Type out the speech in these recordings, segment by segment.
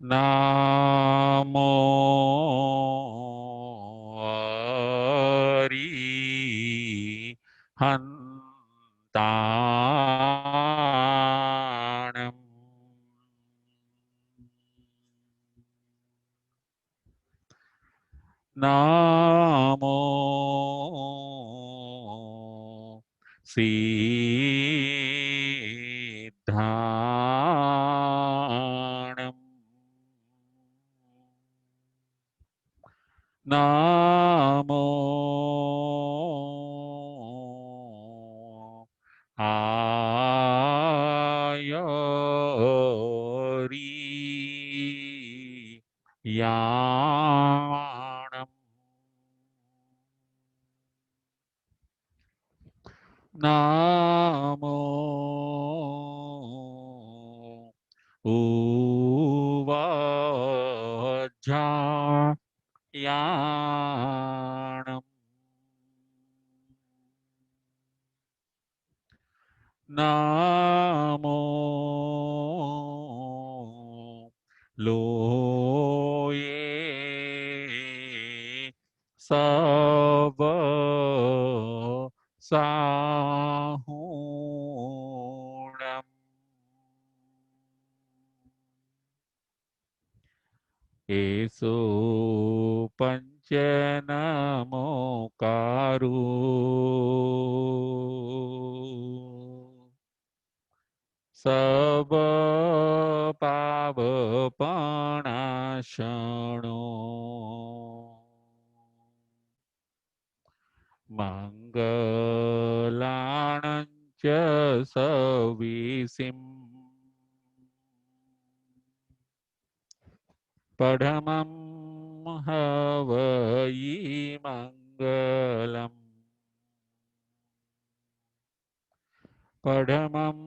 નામો હંતાણમ. નામો સિદ્ધાણમ. નામો આયરિયાણમ. નામો ઉવાજાયાણમ. નામો લોયે સવ સાહુણમ. એસો પંચનમોકારો સબ પાવપણાશણો મંગલાણં ચ સવિસિમ પડમં હવઈ મંગલમ. પડમં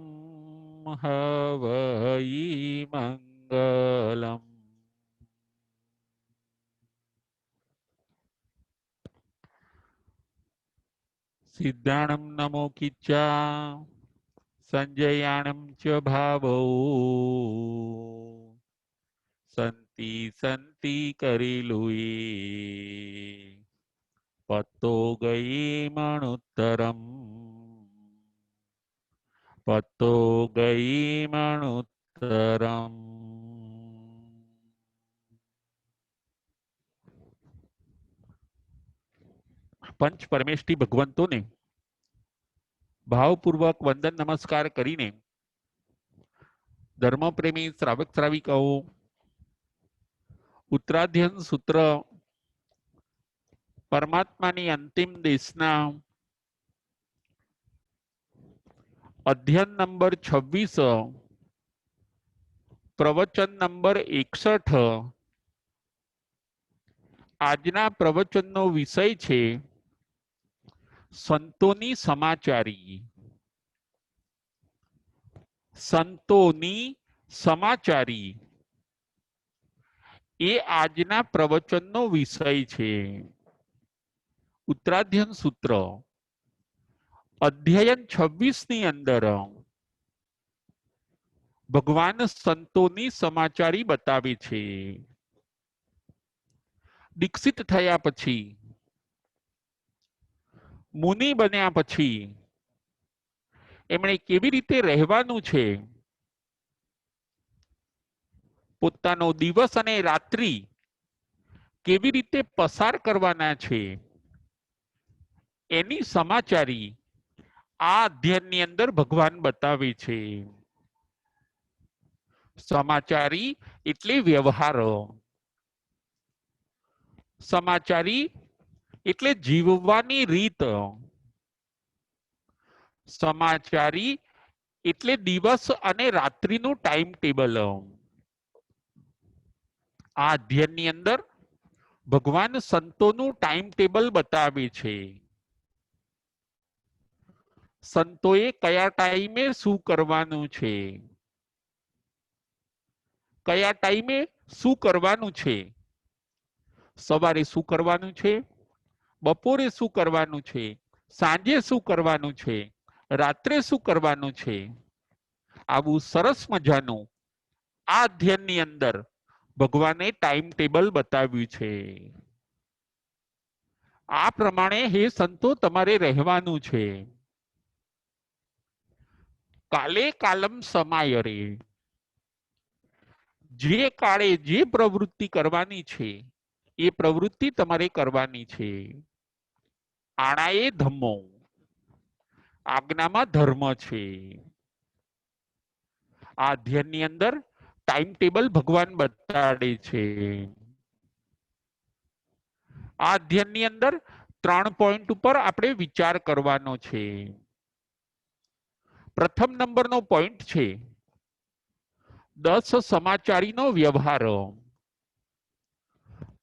હવઈ મંગલમ. સિદ્ધાણમ નમો કિચ્ચા સંજયાણમ ચ ભાવો સંતિ સંતિ કરીલુઈ પત્તો ગઈ મણુત્તરમ. પત્તો ગઈ મણુત્તરમ. પંચ પરમેષ્ઠી ભગવંતોને ભાવપૂર્વક વંદન નમસ્કાર કરીને ધર્મપ્રેમી શ્રાવક શ્રાવિકાઓ ઉત્તરાધ્યન સૂત્ર પરમાત્માની અંતિમ દેશના અધ્યયન નંબર 26 પ્રવચન નંબર 61 આજના પ્રવચનનો વિષય છે સંતોની સમાચારી. સંતોની સમાચારી એ આજના પ્રવચનનો વિષય છે. ઉત્તરાધ્યન સૂત્ર અધ્યયન 26 ની અંદર ભગવાન સંતોની સમાચારી બતાવે છે. દીક્ષિત થયા પછી, મુનિ બન્યા પછી એમણે કેવી રીતે રહેવાનું છે, પોતાનો દિવસ અને રાત્રિ કેવી રીતે પસાર કરવાના છે, એની સમાચારી આ અધ્યયનની અંદર ભગવાન બતાવે છે. સમાચારી એટલે વ્યવહાર. સમાચારી એટલે જીવવાની રીત. સમાચારી એટલે દિવસ અને રાત્રિનું ટાઈમ ટેબલ. આ અધ્યયનની અંદર ભગવાન સંતોનું ટાઈમ ટેબલ બતાવે છે. સંતોએ કયા ટાઈમે શું કરવાનું છે, કયા ટાઈમે શું કરવાનું છે, સવારે શું કરવાનું છે, બપોરે શું કરવાનું છે, સાંજે શું કરવાનું છે, રાત્રે શું કરવાનું છે. આવું સરસ મજાનું આ અધ્યયનની અંદર ભગવાને ટાઈમ ટેબલ બતાવ્યું છે. આ પ્રમાણે હે સંતો તમારે રહેવાનું છે. કાલે કાલમ સમાય રે, જે કાળે જે પ્રવૃત્તિ કરવાની છે એ પ્રવૃત્તિ તમારે કરવાની છે. આણાએ ધમ્મો, આજ્ઞામાં ધર્મ છે. આ અધ્યયનની અંદર ટાઈમ ટેબલ ભગવાન બતાડે છે. આ અધ્યયનની અંદર 3 પોઈન્ટ ઉપર આપણે વિચાર કરવાનો છે. પ્રથમ નંબરનો પોઈન્ટ છે 10 સમાચારીનો વ્યવહાર.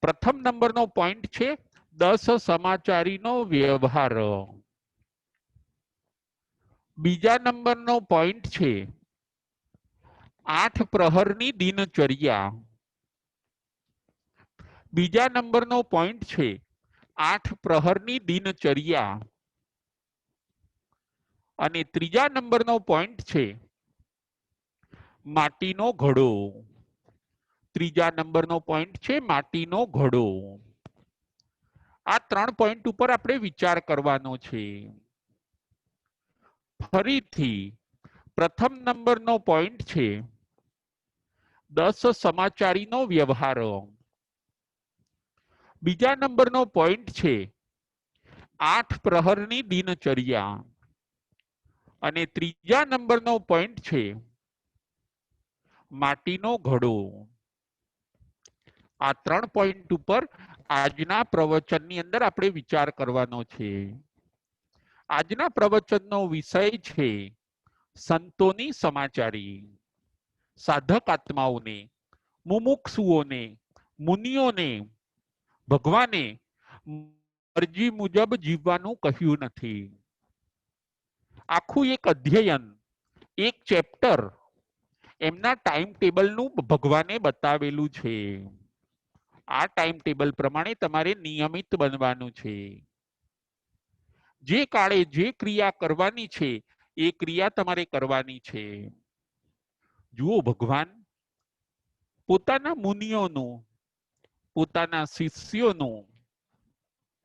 પ્રથમ નંબરનો પોઈન્ટ છે 10 સમાચારીનો વ્યવહાર. બીજા નંબરનો પોઈન્ટ છે 8 પ્રહરની દિનચર્યા. બીજા નંબરનો પોઈન્ટ છે 8 પ્રહરની દિનચર્યા. અને ત્રીજા નંબરનો પોઈન્ટ છે માટીનો ઘડો. ત્રીજા નંબરનો પોઈન્ટ છે માટીનો ઘડો. આ 3 પોઈન્ટ ઉપર આપણે વિચાર કરવાનો છે. ફરીથી પ્રથમ નંબરનો પોઈન્ટ છે 10 સમાચારીનો વ્યવહાર. બીજા નંબરનો પોઈન્ટ છે 8 પ્રહરની દિનચર્યા. અને ત્રીજા નંબરનો પોઈન્ટ છે માટીનો ઘડો. આ 3 પોઈન્ટ ઉપર આજના પ્રવચનની અંદર આપણે વિચાર કરવાનો છે. આજના પ્રવચનનો વિષય છે સંતોની સમાચારી. સાધક આત્માઓને, મુમુક્ષુઓને, મુનિઓને ભગવાને મરજી મુજબ જીવવાનું કહ્યું નથી. આખું એક અધ્યયન, એક ચેપ્ટર એમના ટાઈમ ટેબલનું ભગવાને બતાવેલું છે. આ ટાઈમ ટેબલ પ્રમાણે તમારે નિયમિત બનવાનું છે. જે કાળે જે ક્રિયા કરવાની છે એ ક્રિયા તમારે કરવાની છે. જુઓ, ભગવાન પોતાના મુનિઓનું, પોતાના શિષ્યોનું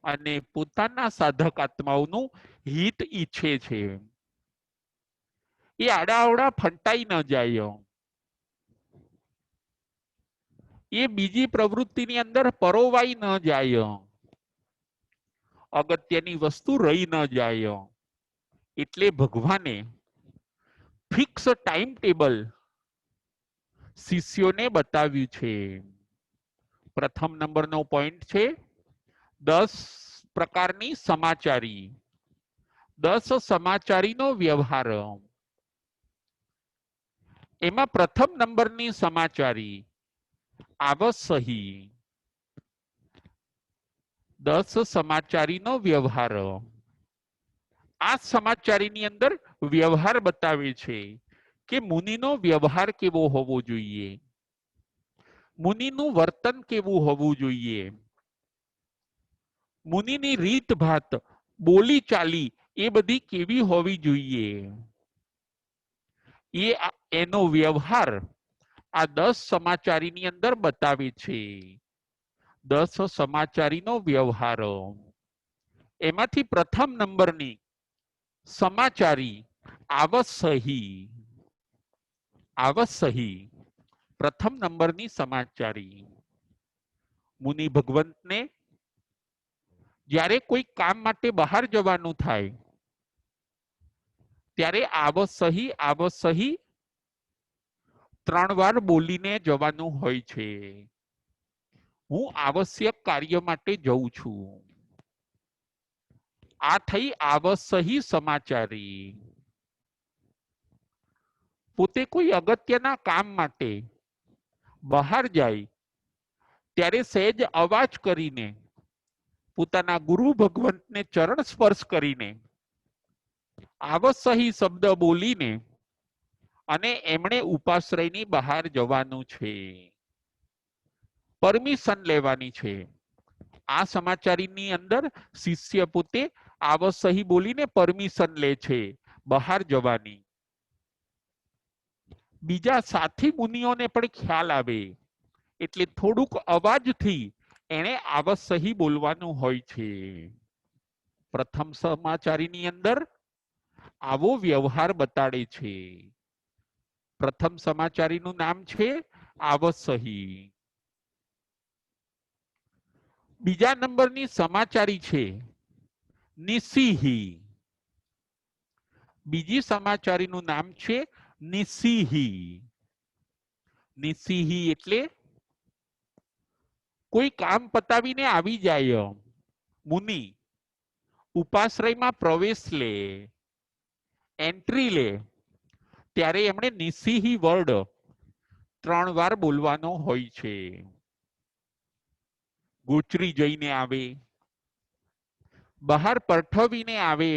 અને પોતાના સાધક આત્માઓનું હિત ઈચ્છે છે. એ આડાઅવડા ફંટાઈ ન જાય. એ બીજી પ્રવૃત્તિની અંદર પરોવાઈ ન જાય. અગત્યની વસ્તુ રહી ન જાય. એટલે ભગવાને ફિક્સ ટાઈમ ટેબલ શિષ્યોને બતાવ્યું છે. પ્રથમ નંબરનો પોઈન્ટ છે 10 પ્રકારની સમાચારી. 10 સમાચારીનો વ્યવહાર. એમાં પ્રથમ નંબરની સમાચારી આવસહી. 10 સમાચારીનો વ્યવહાર. આ સમાચારીની અંદર વ્યવહાર બતાવે છે કે મુનિનો વ્યવહાર કેવો હોવો જોઈએ, મુનિનું વર્તન કેવું હોવું જોઈએ, મુનિની રીત ભાત, બોલી ચાલી એ બધી કેવી હોવી જોઈએ. એનો વ્યવહાર આ 10 સમાચારીની અંદર બતાવે છે. 10 સમાચારીનો વ્યવહાર. એમાંથી પ્રથમ નંબરની સમાચારી આવસહી. આવસહી પ્રથમ નંબરની સમાચારી. મુનિ ભગવંતને જ્યારે કોઈ કામ માટે બહાર જવાનું થાય ત્યારે આવસહી આવસહી 3 વાર બોલીને જવાનું હોય છે. હું આવશ્યક કાર્ય માટે જઉં છું. આ થઈ આવસહી સમાચારી. પોતે કોઈ અગત્યના કામ માટે બહાર જાય ત્યારે સહેજ અવાજ કરીને, પોતાના ગુરુ ભગવંતને ચરણ સ્પર્શ કરીને, આવસહી શબ્દ બોલીને અને એમણે ઉપાશ્રયની બહાર જવાનું છે. પરમિશન લેવાની છે. આ સમાચારીની અંદર શિષ્ય પોતે આવસહી બોલીને પરમિશન લે છે બહાર જવાની. બીજા સાથી મુનિઓને પણ ખ્યાલ આવે એટલે થોડુંક અવાજથી એને આવશ્યહી બોલવાનું હોય છે. પ્રથમ સમાચારીની અંદર આવો વ્યવહાર બતાડે છે. પ્રથમ સમાચારીનું નામ છે આવશ્યહી. બીજા નંબરની સમાચારી છે નિસિહી. બીજી સમાચારીનું નામ છે નિસિહી. નિસિહી એટલે કોઈ કામ પતાવીને આવી જાય મુનિ, ઉપાશ્રયમાં પ્રવેશ લે, એન્ટ્રી લે, ત્યારે એમણે નિસિહી વર્ડ 3 વાર બોલવાનો હોય છે. ગોચરી જઈને આવે, બહાર પરઠવીને આવે,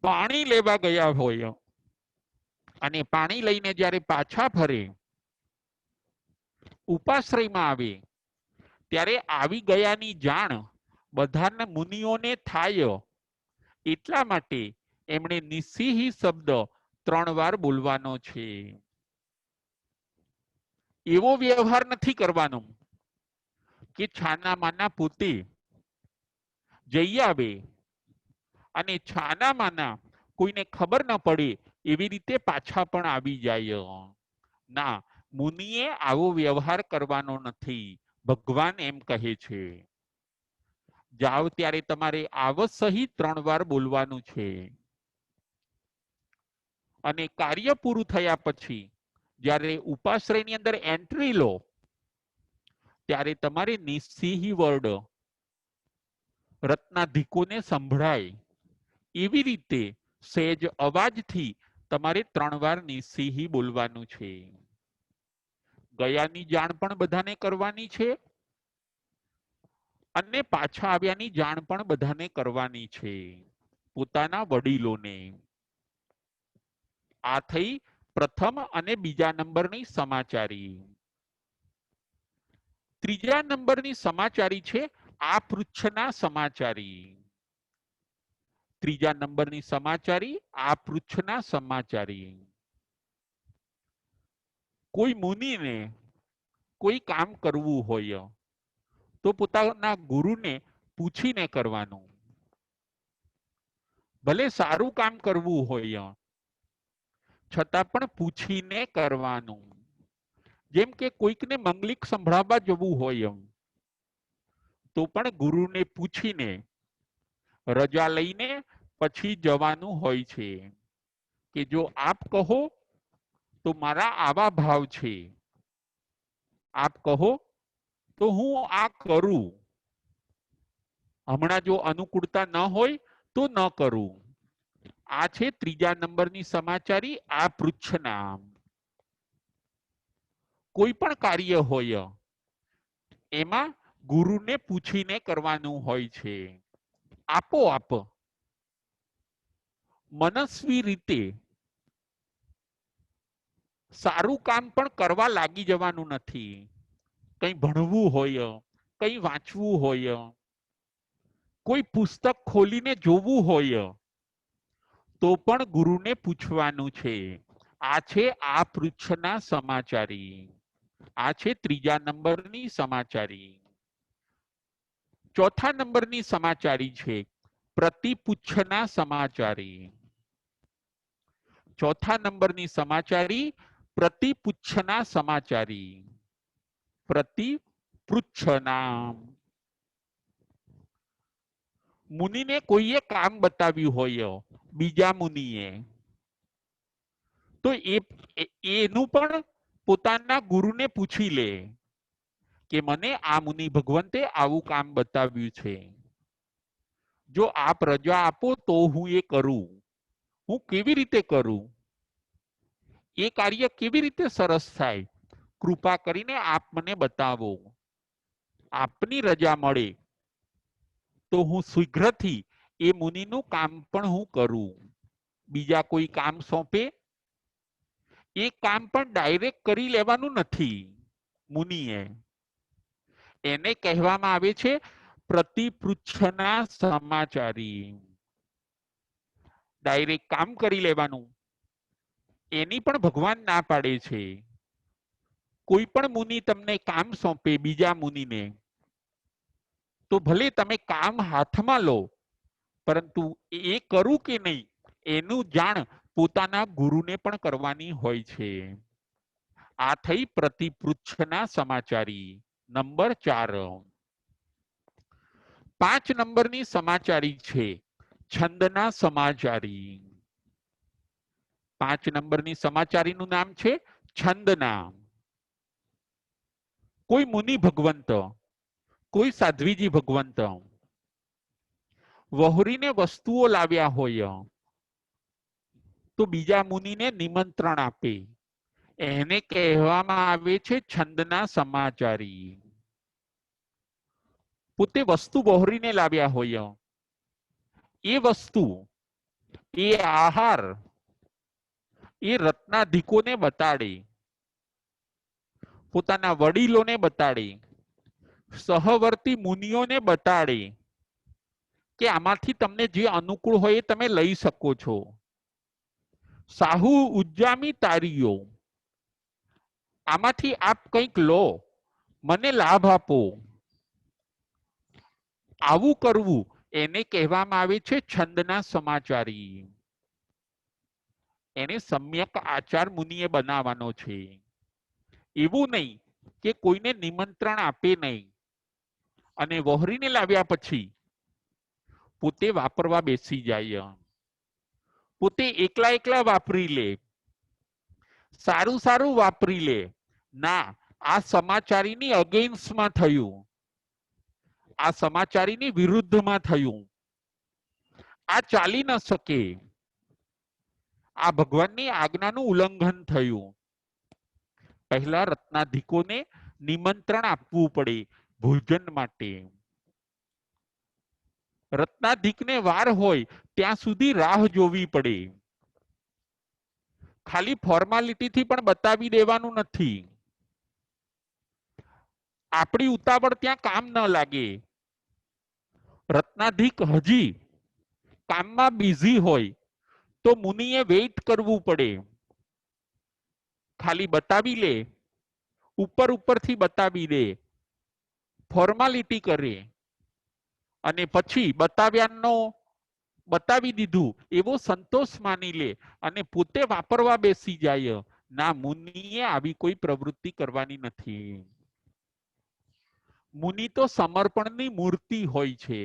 પાણી લેવા ગયા હોય અને પાણી લઈને જ્યારે પાછા ફરે, ઉપાશ્રયમાં આવે, ત્યારે આવી ગયાની જાણ બધાના મુનિઓને થાય, એટલા માટે એમણે નિસિહી શબ્દ 3 વાર બોલવાનો છે. એવો વ્યવહાર નથી કરવાનો કે છાના માના પોતે જઈ આવે અને છાના માના કોઈને ખબર ન પડે એવી રીતે પાછા પણ આવી જાય. ના, મુનિએ આવો વ્યવહાર કરવાનો નથી. ભગવાન એમ કહે છે જાઓ ત્યારે તમારે આવશ્યહી 3 વાર બોલવાનું છે. અને કાર્ય પૂરું થયા પછી જ્યારે ઉપાશ્રયની અંદર એન્ટ્રી લો, ત્યારે તમારે નિસિહી વર્ડ રત્નાધિકોને સંભળાય એવી રીતે સહેજ અવાજથી તમારે 3 વાર નિસિહી બોલવાનું છે. ગયાની જાણ પણ બધાને કરવાની છે અને પાછા આવ્યાની જાણ પણ બધાને કરવાની છે, પોતાના વડીલોને. આ થઈ પ્રથમ અને બીજા નંબરની સમાચારી. ત્રીજા નંબરની સમાચારી છે આ પૃચ્છના સમાચારી. ત્રીજા નંબરની સમાચારી આ પૃચ્છના સમાચારી. કોઈ મુનિને કોઈ કામ કરવું હોય તો પોતાના ગુરુને પૂછીને કરવાનું. ભલે સારું કામ કરવું હોય છતાં પણ પૂછીને કરવાનું. જેમ કે કોઈકને મંગલિક સંભળાવવા જવું હોય તો પણ ગુરુને પૂછીને રજા લઈને પછી જવાનું હોય છે કે જો આપ કહો તો મારા આવા ભાવ છે, આપ કહો તો હું આ કરું. હમણાં જો અનુકૂળતા ન હોય તો ન કરું. આ છે ત્રીજા નંબરની સમાચારી આ પૃચ્છના. કોઈ પણ કાર્ય હોય એમાં ગુરુને પૂછીને કરવાનું હોય છે. આપોઆપ મનસ્વી રીતે સારું કામ પણ કરવા લાગી જવાનું નથી. કંઈ ભણવું હોય, કંઈ વાંચવું હોય, કોઈ પુસ્તક ખોલીને જોવું હોય તો પણ ગુરુને પૂછવાનું છે. આ છે આ પૃચ્છના સમાચારી. આ છે ત્રીજા નંબરની સમાચારી. ચોથા નંબરની સમાચારી છે પ્રતિપુચ્છના સમાચારી. ચોથા નંબરની સમાચારી પ્રતિપુચ્છના સમાચારી. પ્રતિપૃચ્છના. મુનિને કોઈએ કામ બતાવ્યું હોય બીજા મુનિએ તો એનું પણ પોતાના ગુરુને પૂછી લે કે મને આ મુનિ ભગવંતે આવું કામ બતાવ્યું છે, જો આપ રજા આપો તો હું એ કરું. હું કેવી રીતે કરું, એ કાર્ય કેવી રીતે સરસ થાય, કૃપા કરીને આપ મને બતાવો. આપની રજા મળે તો હું શીઘ્રથી એ મુનિનું કામ પણ હું કરું. બીજા કોઈ કામ સોંપે એ કામ પણ ડાયરેક્ટ કરી લેવાનું નથી મુનિએ. એને કહેવામાં આવે છે પ્રતિપૃચ્છના સમાચારી. ડાયરેક્ટ કામ કરી લેવાનું એની પણ ભગવાન ના પાડે છે. કોઈ પણ મુનિ તમને કામ સોંપે બીજા મુનિને, તો ભલે તમે કામ હાથમાં લો, પરંતુ એ કરું કે નહીં એનું જાણ પોતાના ગુરુને પણ કરવાની હોય છે. આ થઈ પ્રતિપૃચ્છના સમાચારી નંબર 4. 5 નંબરની સમાચારી છે છંદના સમાચારી. 5 નંબરની સમાચારીનું નામ છે છંદના. કોઈ મુનિ ભગવંત, કોઈ સાધ્વીજી ભગવંત વહોરીને વસ્તુઓ લાવ્યા હોય તો બીજા મુનિને નિમંત્રણ આપે, એને કહેવામાં આવે છે છંદના સમાચારી. પોતે વસ્તુ વહોરીને લાવ્યા હોય, એ વસ્તુ, એ આહાર એ રત્નાધિકોને બતાડે, પોતાના વડીલોને બતાડે, સહવર્તી મુનિઓને બતાડે કે આમાંથી તમને જે અનુકૂળ હોય એ તમે લઈ શકો છો. સાહુ ઉજ્જામી તારીઓ, આમાંથી આપ કંઈક લો, મને લાભ આપો. આવું કરવું એને કહેવામાં આવે છે છંદના સમાચારી. એને સમ્યક આચાર મુનિએ બનાવવાનો છે. એવું નહીં કે કોઈને નિમંત્રણ આપે નહીં અને વહોરીને લાવ્યા પછી પોતે વાપરવા બેસી જાય, પોતે એકલા એકલા વાપરી લે, સારું સારું વાપરી લે. ના, આ સમાચારીની અગેન્સ્ટમાં થયું, આ સમાચારીની વિરુદ્ધમાં થયું. આ ચાલી ન શકે, આ ભગવાનની આજ્ઞાનું ઉલ્લંઘન થયું. પહેલા રત્નાધિકોને નિમંત્રણ આપવું પડે ભોજન માટે. રત્નાધિકને વાર હોય ત્યાં સુધી રાહ જોવી પડે. ખાલી ફોર્માલિટીથી પણ બતાવી દેવાનું નથી. આપણી ઉતાવળ ત્યાં કામ ન લાગે. રત્નાધિક હજી કામમાં બિઝી હોય તો મુનિએ વેઇટ કરવું પડે. ખાલી બતાવી લે, ઉપર ઉપરથી બતાવી દે, ફોર્માલિટી કરે અને પછી બતાવી દીધું એવો સંતોષ માની લે અને પોતે વાપરવા બેસી જાય. ના, મુનિએ આવી કોઈ પ્રવૃત્તિ કરવાની નથી. મુનિ તો સમર્પણની મૂર્તિ હોય છે.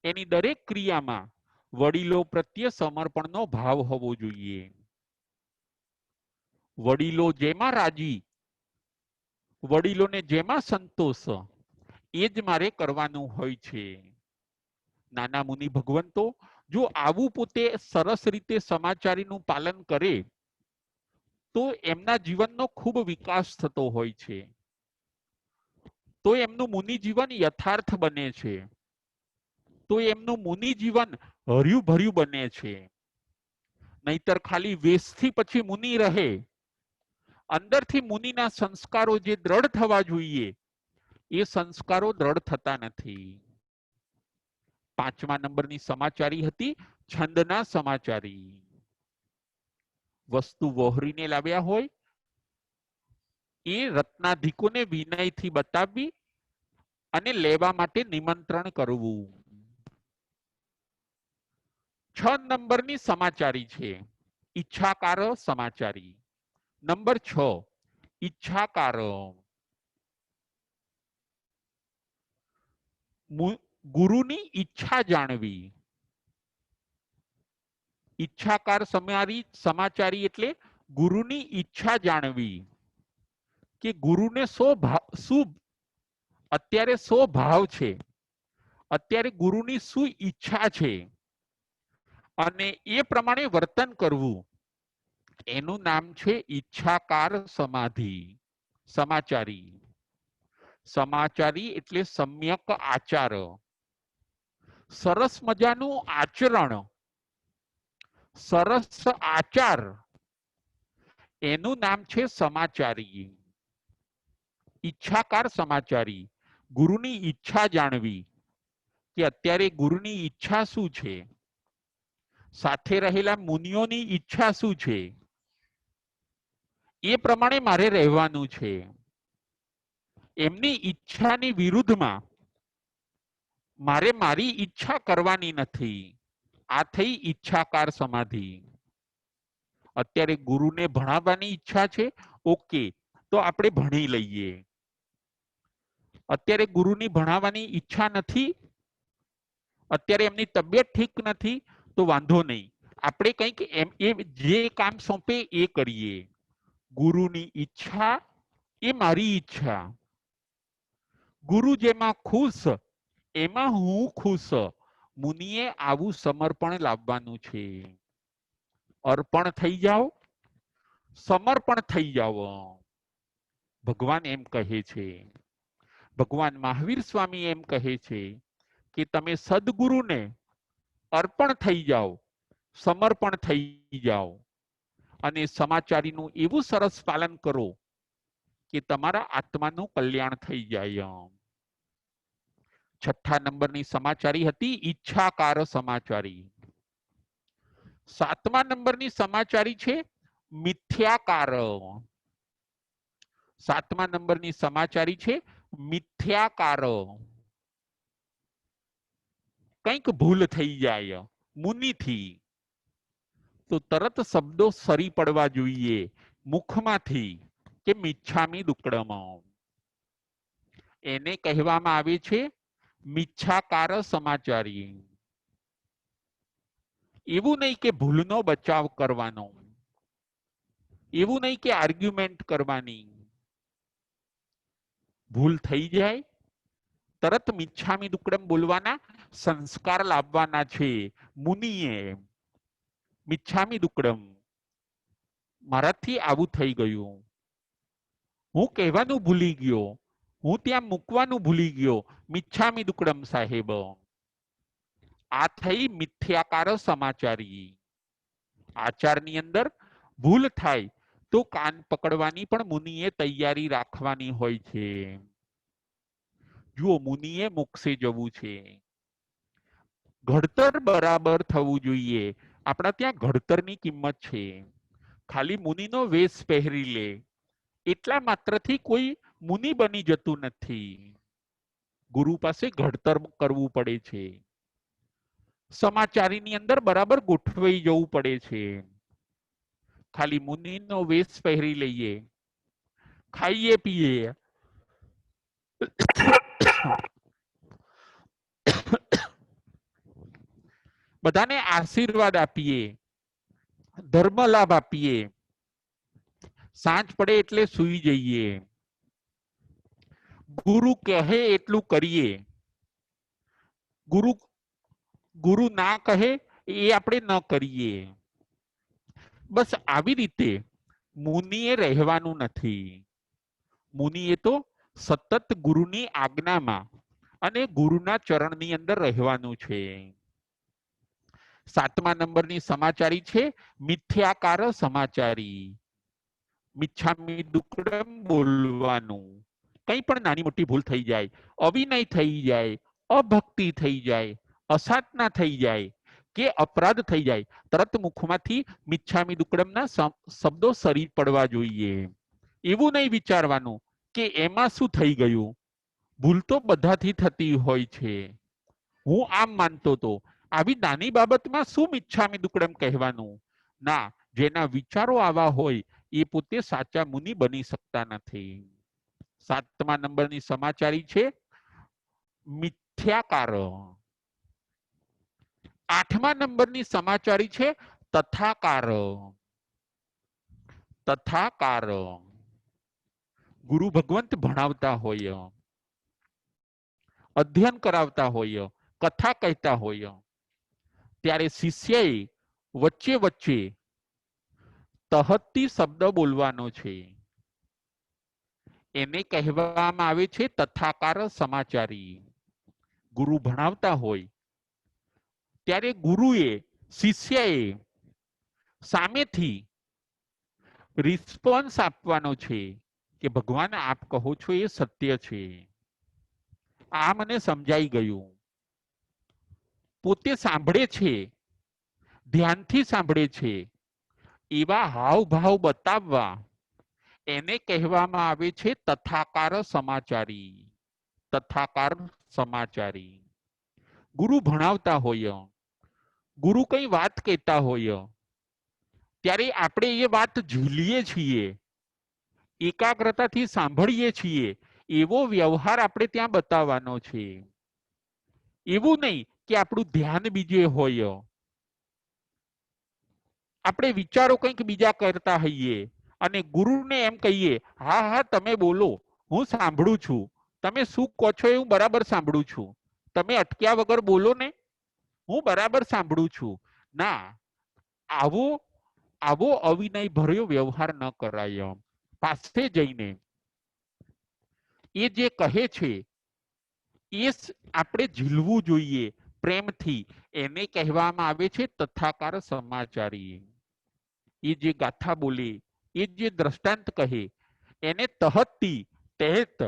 એની દરેક ક્રિયામાં વડીલો પ્રત્યે સમર્પણનો ભાવ હોવો જોઈએ. વડીલો જેમાં રાજી, વડીલોને જેમાં સંતોષ, એ જ મારે કરવાનું હોય છે. નાના મુનિ ભગવંતો જો આવું પોતે સરસ રીતે સમાચારીનું પાલન કરે તો એમના જીવનનો ખૂબ વિકાસ થતો હોય છે. તો એમનું મુનિ જીવન યથાર્થ બને છે, તો એમનું મુનિ જીવન હર્યું ભર્યું બને છે. નહીતર ખાલી વેશથી પછી મુનિ રહે, અંદરથી મુનિના સંસ્કારો જે દ્રઢ થવા જોઈએ એ સંસ્કારો દ્રઢ થતા નથી. 5મા નંબરની સમાચારી હતી છંદના સમાચારી. વસ્તુ વહોરીને લાવ્યા હોય એ રત્નાધિકોને વિનયથી બતાવવી અને લેવા માટે નિમંત્રણ કરવું. 6 નંબરની સમાચારી છે ઈચ્છાકાર સમાચારી. નંબર 6 ઈચ્છાકાર. ગુરુની ઈચ્છા જાણવી. ઈચ્છાકાર સમાચારી એટલે ગુરુની ઈચ્છા જાણવી કે ગુરુને શું અત્યારે શો ભાવ છે, અત્યારે ગુરુની શું ઈચ્છા છે અને એ પ્રમાણે વર્તન કરવું. એનું નામ છે ઈચ્છાકાર સમાચારી. સમાચારી એટલે સમ્યક આચાર, સરસ મજાનું આચરણ, સરસ આચાર, એનું નામ છે સમાચારી. ઈચ્છાકાર સમાચારી, ગુરુની ઈચ્છા જાણવી કે અત્યારે ગુરુની ઈચ્છા શું છે, સાથે રહેલા મુનિઓની ઈચ્છા શું છે, એ પ્રમાણે મારે રહેવાનું છે. એમની ઈચ્છાની વિરુદ્ધમાં મારે મારી ઈચ્છા કરવાની નથી. આ થઈ ઈચ્છાકાર સમાધિ. અત્યારે ગુરુને ભણાવવાની ઈચ્છા છે, ઓકે, તો આપણે ભણી લઈએ. અત્યારે ગુરુની ભણાવવાની ઈચ્છા નથી, અત્યારે એમની તબિયત ઠીક નથી, તો વાંધો નહીં, આપણે કંઈક એમ એ જે કામ સોંપે એ કરીએ. ગુરુની ઈચ્છા એ મારી ઈચ્છા. ગુરુ જેમાં ખુશ એમાં હું ખુશ. મુનિએ આવું સમર્પણ લાવવાનું છે. અર્પણ થઈ જાઓ, સમર્પણ થઈ જાઓ. ભગવાન એમ કહે છે, ભગવાન મહાવીર સ્વામી એમ કહે છે કે તમે સદગુરુને અર્પણ થઈ જાઓ, સમર્પણ થઈ જાઓ અને સમાચારીનું એવું સરસ પાલન કરો કે તમારા આત્માનું કલ્યાણ થઈ જાય. 6 નંબરની સમાચારી હતી ઈચ્છાકાર સમાચારી. 7મા નંબરની સમાચારી છે મિથ્યાકાર. 7મા નંબરની સમાચારી છે મિથ્યાકાર. કંઈક ભૂલ થઈ જાય મુનિથી તો તરત શબ્દો સરી પડવા જોઈએ મુખમાંથી કે મિચ્છામી દુક્કડમ. એને કહેવામાં આવે છે મિચ્છાકાર સમાચારી. એવું નહીં કે ભૂલનો બચાવ કરવાનો, એવું નહીં કે આર્ગ્યુમેન્ટ કરવાની. ભૂલ થઈ જાય તરત મિચ્છામી દુક્કડમ બોલવાના સંસ્કાર લાવવાના છે મુનિએ. મિચ્છામી દુક્કડમ, મારાથી આવું થઈ ગયું, હું કહેવાનું ભૂલી ગયો, હું ત્યાં મૂકવાનું ભૂલી ગયો, મિચ્છામી દુક્કડમ સાહેબ. આ થઈ મિથ્યાકાર સમાચારી. આચારની અંદર ભૂલ થાય તો કાન પકડવાની પણ મુનિએ તૈયારી રાખવાની હોય છે. જુઓ, મુનિએ મોક્ષે જવું છે, ઘડતર બરાબર થવું જોઈએ. આપણા ત્યાં ઘડતરની કિંમત છે. ખાલી મુનિનો વેશ પહેરી લે એટલા માત્રથી કોઈ મુનિ બની જતું નથી. ગુરુ પાસે ઘડતર કરવું પડે છે. સમાચારીની અંદર બરાબર ગોઠવાઈ જવું પડે છે. ખાલી મુનિનો વેશ પહેરી લઈએ, ખાઈએ પીએ, બધાને આશીર્વાદ આપીએ, ધર્મ લાભ આપીએ, સાંજ પડે એટલે સૂઈ જઈએ, ગુરુ કહે એટલું કરીએ, ગુરુ ના કહે એ આપણે ન કરીએ. બસ આવી રીતે મુનિએ રહેવાનું નથી. મુનિએ તો સતત ગુરુની આજ્ઞામાં અને ગુરુના ચરણની અંદર રહેવાનું છે. 7મા નંબરની સમાચારી છે મિથ્યાકાર સમાચારી. મિચ્છામી દુક્કડમ બોલવાનું. કંઈ પણ નાની મોટી ભૂલ થઈ જાય, અવિનય થઈ જાય, અભક્તિ થઈ જાય, અસાધના થઈ જાય કે અપરાધ થઈ જાય, તરત મુખમાંથી મિચ્છામી દુક્કડમના શબ્દો સરી પડવા જોઈએ. એવું નહીં વિચારવાનું કે એમાં શું થઈ ગયું, ભૂલ તો બધાથી થતી હોય છે, હું આમ માનતો તો, આવી નાની બાબતમાં શું મિચ્છામી દુક્કડમ કહેવાનું. ના, જેના વિચારો આવા હોય એ પોતે સાચા મુનિ બની શકતા નથી. 7મા નંબરની સમાચારી છે મિથ્યાકાર. 8મા નંબરની સમાચારી છે તથાકાર. તથાકાર, ગુરુ ભગવંત ભણાવતા હોય, અધ્યયન કરાવતા હોય, કથા કહેતા હોય, ત્યારે શિષ્યએ વચ્ચે વચ્ચે તહતી શબ્દ બોલવાનો છે. એને કહેવામાં આવે છે તથાકાર સમાચારી. ગુરુ ભણાવતા હોય ત્યારે ગુરુએ, શિષ્યએ સામેથી રિસ્પોન્સ આપવાનો છે કે ભગવાન આપ કહો છો એ સત્ય છે, આ મને સમજાઈ ગયું. પોતે સાંભળે છે, ધ્યાનથી સાંભળે છે, એવા હાવભાવ બતાવવા એને કહેવામાં આવે છે તથાકાર સમાચારી. તથાકાર સમાચારી. ગુરુ ભણાવતા હોય, ગુરુ કઈ વાત કહેતા હોય, ત્યારે આપણે એ વાત ઝીલીએ છીએ, એકાગ્રતાથી સાંભળીએ છીએ, એવો વ્યવહાર આપણે ત્યાં બતાવવાનો છે. એવું નહીં કે આપણું ધ્યાન બીજે હોય, આપણે વિચારો કંઈક બીજા કરતા હોઈએ અને ગુરુને એમ કહીએ, હા હા તમે બોલો, હું સાંભળું છું, તમે શું કહો છો એ હું બરાબર સાંભળું છું, તમે અટક્યા વગર બોલો ને, હું બરાબર સાંભળું છું. ના, આવો આવો અવિનય ભર્યો વ્યવહાર ન કરાય. પાસે જઈને એ જે કહે છે એ આપણે ઝીલવું જોઈએ પ્રેમથી. એને કહેવામાં આવે છે તથાકાર સમાચારી. એ જે ગાથા બોલે, એ જે દ્રષ્ટાંત કહે, એને તહતથી તહેત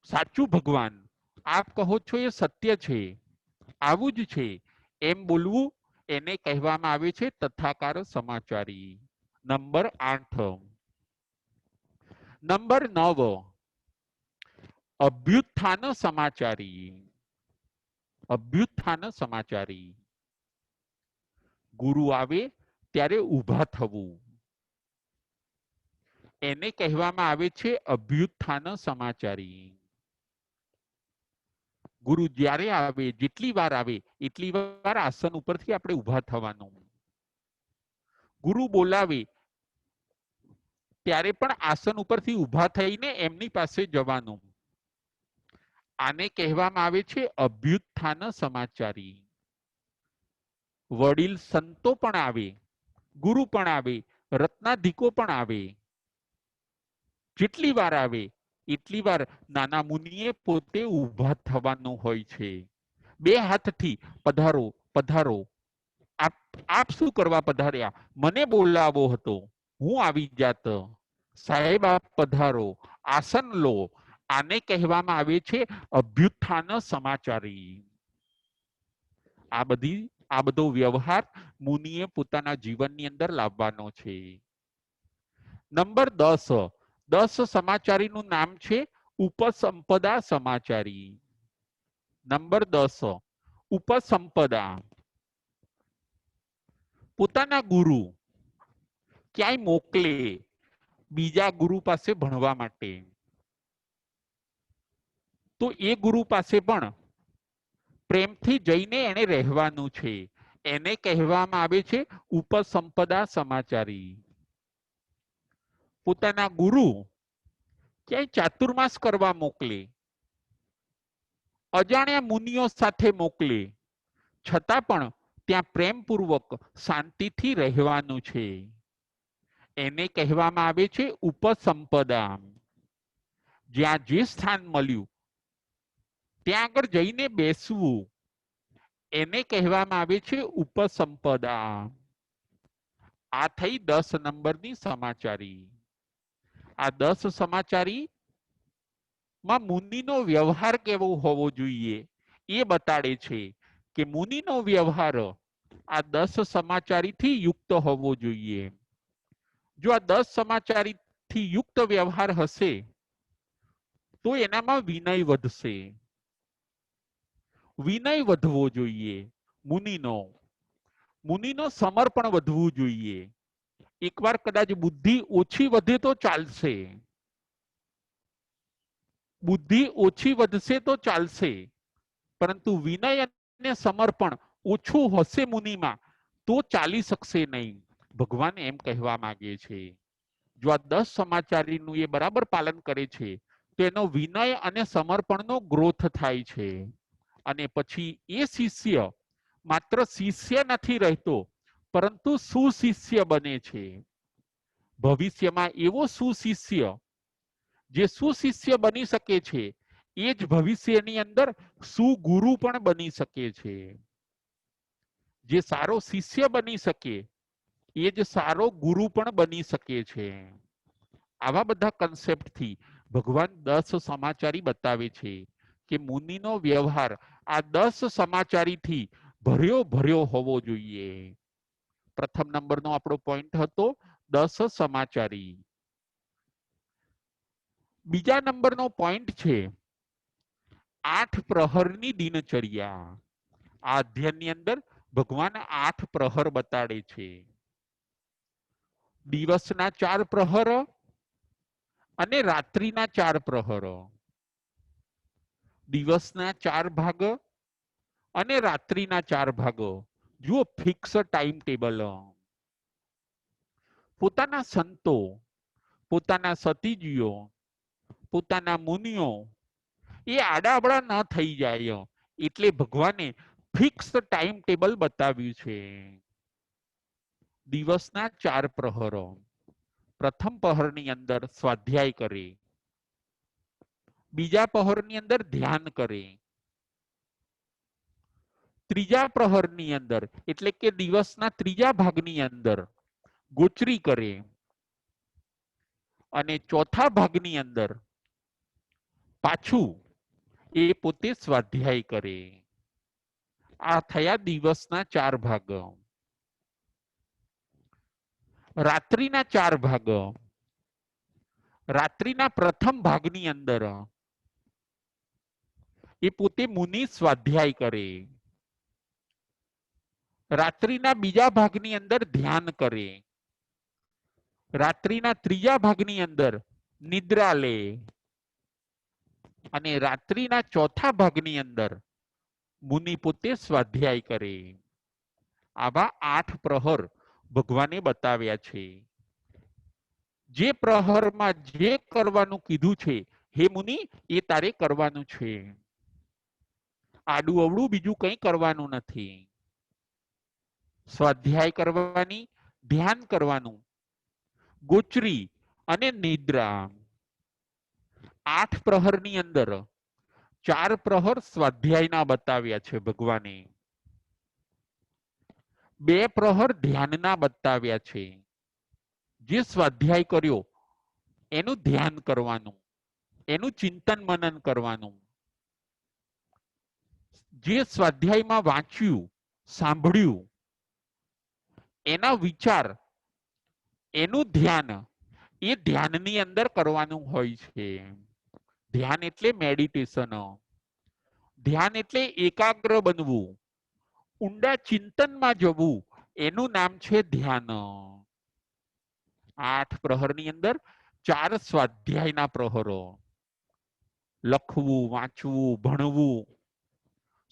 સાચું ભગવાન આપ કહો છો એ સત્ય છે, આવું જ છે એમ બોલવું, એને કહેવામાં આવે છે તથાકાર સમાચારી. નંબર 8. નંબર 9 અભ્યુત્થાન સમાચારી. અભ્યુત્થાન સમાચારી. ગુરુ આવે ત્યારે ઊભા થવું, એને કહેવામાં આવે છે અભ્યુત્થાન સમાચારી. ગુરુ જ્યારે આવે, જેટલી વાર આવે એટલી વાર આસન ઉપરથી આપણે ઊભા થવાનું. ગુરુ બોલાવે ત્યારે પણ આસન ઉપરથી ઊભા થઈને એમની પાસે જવાનું. આને કહેવામાં આવે છે અભ્યુત્થાન સમાચારી. વડીલ સંતો પણ આવે, ગુરુ પણ આવે, રત્નાધિકો પણ આવે, જેટલી વાર આવે એટલી વાર નાના મુનિએ પોતે ઊભા થવાનું હોય છે. બે હાથથી પધારો પધારો, આપ શું કરવા પધાર્યા, મને બોલાવો હતો, હું આવી જાત, સાહેબ આપ પધારો, આસન લો. આને કહેવામાં આવે છે અભ્યુત્થાન સમાચારી. આ બધો વ્યવહાર મુનિએ પોતાના જીવનની અંદર લાવવાનો છે. નંબર 10. 10 સમાચારીનું નામ છે ઉપસંપદા સમાચારી. નંબર 10 ઉપસંપદા. પોતાના ગુરુ ક્યાંય મોકલે બીજા ગુરુ પાસે ભણવા માટે, તો એ ગુરુ પાસે પણ પ્રેમથી જઈને એને રહેવાનું છે. એને કહેવામાં આવે છે ઉપસંપદા સમાચારી. પોતાના ગુરુ ક્યાંય ચાતુર્માસ કરવા મોકલે, અજાણ્યા મુનિઓ સાથે મોકલે, છતાં પણ ત્યાં પ્રેમપૂર્વક શાંતિથી રહેવાનું છે. એને કહેવામાં આવે છે ઉપસંપદા. જ્યાં જે સ્થાન મળ્યું ત્યાં આગળ જઈને બેસવું, એને કહેવામાં આવે છે ઉપસંપદા. આ થઈ 10 નંબરની સમાચારી. આ 10 સમાચારી માં મુનિનો વ્યવહાર કેવો હોવો જોઈએ એ બતાડે છે કે મુનિનો વ્યવહાર આ 10 સમાચારીથી યુક્ત હોવો જોઈએ. જો આ 10 સમાચારીથી યુક્ત વ્યવહાર હશે તો એનામાં વિનય વધશે. વિનય વધવો જોઈએ મુનિનો. મુનિનો સમર્પણ વધવું જોઈએ. એકવાર કદાચ બુદ્ધિ ઓછી વધે તો ચાલશે, બુદ્ધિ ઓછી વધશે તો ચાલશે, પરંતુ વિનય અને સમર્પણ ઓછું હશે મુનિમાં તો ચાલી શકશે નહીં. ભગવાન એમ કહેવા માંગે છે. જો આ 10 સમાચારીનું એ બરાબર પાલન કરે છે તો એનો વિનય અને સમર્પણનો ગ્રોથ થાય છે. અને પછી એ શિષ્ય માત્ર શિષ્ય નથી રહેતો, પરંતુ સુશિષ્ય બને છે. ભવિષ્યમાં એવો સુશિષ્ય જે સુશિષ્ય બની શકે છે, એ જ ભવિષ્યની અંદર સુગુરુ પણ બની શકે છે. જે સારો શિષ્ય બની શકે એ જ સારો ગુરુ પણ બની શકે છે. આવા બધા કન્સેપ્ટથી ભગવાન 10 સમાચારી બતાવે છે કે મુનિનો વ્યવહાર આ 10 સમાચારીથી ભર્યો ભર્યો હોવો જોઈએ. પ્રથમ નંબરનો આપણો પોઈન્ટ હતો 10 સમાચારી. બીજા નંબરનો પોઈન્ટ છે 8 પ્રહરની દિનચર્યા. આ અધ્યયનની અંદર ભગવાન 8 પ્રહર બતાડે છે. દિવસના 4 પ્રહર અને રાત્રિના 4 પ્રહર. દિવસના 4 ભાગ અને રાત્રિના 4 ભાગો. જુઓ ફિક્સ ટાઈમ ટેબલ. પોતાના સંતો, પોતાના સતીજીઓ, પોતાના મુનિઓ એ આડાબડા ન થઈ જાય એટલે ભગવાને ફિક્સ ટાઈમ ટેબલ બતાવ્યું છે. દિવસના 4 પ્રહરો. પ્રથમ પ્રહરની અંદર સ્વાધ્યાય કરે, બીજા પ્રહરની અંદર ધ્યાન કરે, ત્રીજા પ્રહરની અંદર એટલે કે દિવસના ત્રીજા ભાગની અંદર ગોચરી કરે અને ચોથા ભાગની અંદર પાછું એ પોતે સ્વાધ્યાય કરે. આ થયા દિવસના 4 ભાગ. રાત્રિના 4 ભાગ. રાત્રિના પ્રથમ ભાગની અંદર એ પોતે મુનિ સ્વાધ્યાય કરે. રાત્રિના બીજા ભાગની અંદર ધ્યાન કરે. રાત્રિના ત્રીજા ભાગની અંદર નિદ્રા લે અને રાત્રિના ચોથા ભાગની અંદર મુનિ પોતે સ્વાધ્યાય કરે. આવા 8 પ્રહર ભગવાને બતાવ્યા છે. જે પ્રહરમાં જે કરવાનું કીધું છે હે મુનિ એ તારે કરવાનું છે. આડું અવળું બીજું કંઈ કરવાનું નથી. સ્વાધ્યાય કરવાની, ધ્યાન કરવાનું, ગોચરી અને નિદ્રા. 8 પ્રહરની અંદર 4 પ્રહર સ્વાધ્યાયના બતાવ્યા છે ભગવાને. 2 પ્રહર ધ્યાનના બતાવ્યા છે. જે સ્વાધ્યાય કર્યો એનું ધ્યાન કરવાનું, એનું ચિંતન મનન કરવાનું. જે સ્વાધ્યાયમાં વાંચ્યું, સાંભળ્યું એના વિચાર, એનું ધ્યાન એ ધ્યાનની અંદર કરવાનું હોય છે. ધ્યાન એટલે મેડિટેશન. ધ્યાન એટલે એકાગ્ર બનવું, ઊંડા ચિંતનમાં જવું, એનું નામ છે ધ્યાન. 8 પ્રહરની અંદર 4 સ્વાધ્યાયના પ્રહરો. લખવું, વાંચવું, ભણવું,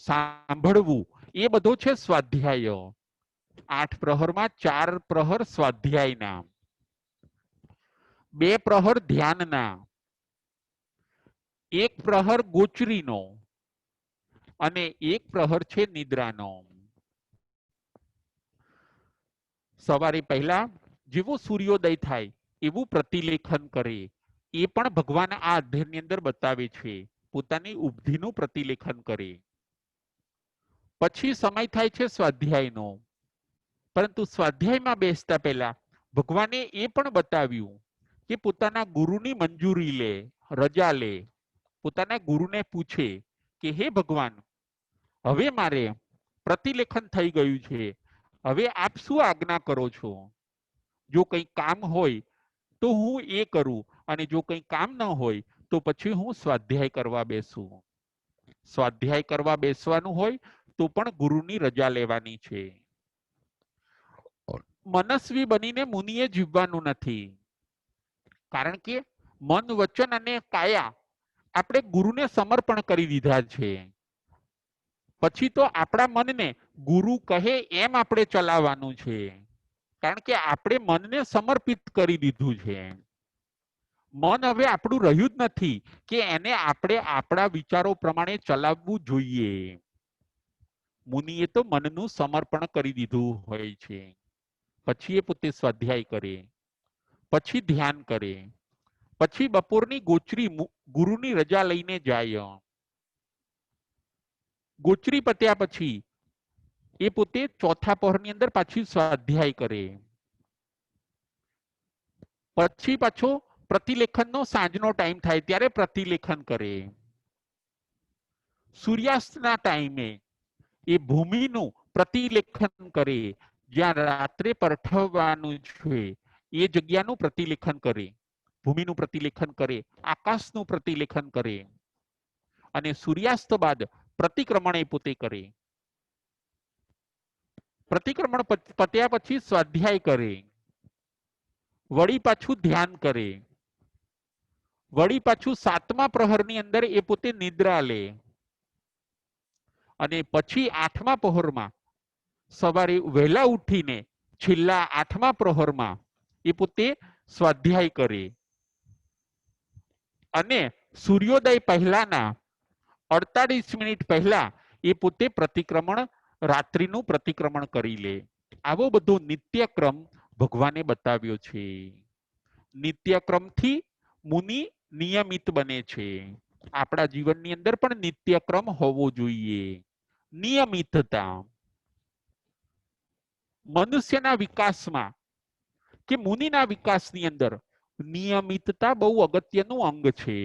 સાંભળવું એ બધું છે સ્વાધ્યાય. 8 પ્રહરમાં 4 પ્રહર સ્વાધ્યાયના, 2 પ્રહર ધ્યાનના, 1 પ્રહર ગોચરીનો અને 1 પ્રહર છે નિદ્રાનો. સવારે પહેલા જેવો સૂર્યોદય થાય એવું પ્રતિલેખન કરે. એ પણ ભગવાન આ અધ્યયનની અંદર બતાવે છે. પોતાની ઉપધિનું પ્રતિલેખન કરે. પછી સમય થાય છે સ્વાધ્યાયનો. પરંતુ સ્વાધ્યાયમાં બેસતા પહેલા ભગવાને એ પણ બતાવ્યું કે પોતાના ગુરુની મંજૂરી લે, રજા લે, પોતાના ગુરુને પૂછે કે હે ભગવાન, હવે મારે પ્રતિલેખન થઈ ગયું છે, હવે આપ શું આજ્ઞા કરો છો? જો કંઈ કામ હોય તો હું એ કરું અને જો કંઈ કામ ન હોય તો પછી હું સ્વાધ્યાય કરવા બેસું. સ્વાધ્યાય કરવા બેસવાનું હોય તો પણ ગુરુની રજા લેવાની છે. મનસ્વી બનીને મુનિએ જીવવાનું નથી. કારણ કે મન, વચન અને કાયા આપણે ગુરુને સમર્પણ કરી દીધા છે. પછી તો આપણા મનને ગુરુ કહે એમ આપણે ચલાવવાનું છે. કારણ કે આપણે મનને સમર્પિત કરી દીધું છે. મન હવે આપણું રહ્યું જ નથી કે એને આપણે આપણા વિચારો પ્રમાણે ચલાવવું જોઈએ. મુનિએ તો મનનું સમર્પણ કરી દીધું હોય છે. પછી એ પોતે સ્વાધ્યાય કરે, પછી ધ્યાન કરે, પછી બપોરની ગોચરી ગુરુની રજા લઈને જાય. ગોચરી પત્યા પછી એ પોતે ચોથા પહોરની અંદર પાછી સ્વાધ્યાય કરે. પછી પાછો પ્રતિલેખનનો સાંજનો ટાઈમ થાય ત્યારે પ્રતિલેખન કરે. સૂર્યાસ્તના ટાઈમે એ ભૂમિનું પ્રતિલેખન કરે. જ્યાં રાત્રે પરઠવાનું છે એ જગ્યાનું પ્રતિલેખન કરે. ભૂમિનું પ્રતિલેખન કરે, આકાશનું પ્રતિલેખન કરે અને સૂર્યાસ્ત બાદ પ્રતિક્રમણ એ પોતે કરે. પ્રતિક્રમણ પત્યા પછી સ્વાધ્યાય કરે, વળી પાછું ધ્યાન કરે, વળી પાછું 7મા પ્રહરની અંદર એ પોતે નિદ્રા લે અને પછી 8મા પ્રહરમાં સવારે વહેલા ઉઠીને છેલ્લા 8મા પ્રહરમાં એ પોતે સ્વાધ્યાય કરે અને સૂર્યોદય પહેલાના 48 મિનિટ પહેલા એ પોતે પ્રતિક્રમણ, રાત્રિનું પ્રતિક્રમણ કરી લે. આવો બધો નિત્યક્રમ ભગવાને બતાવ્યો છે. નિત્યક્રમથી મુનિ નિયમિત બને છે. આપણા જીવનની અંદર પણ નિત્યક્રમ હોવો જોઈએ, નિયમિતતા. મનુષ્યના વિકાસમાં કે મુનિના વિકાસની અંદર નિયમિતતા બહુ અગત્યનું અંગ છે.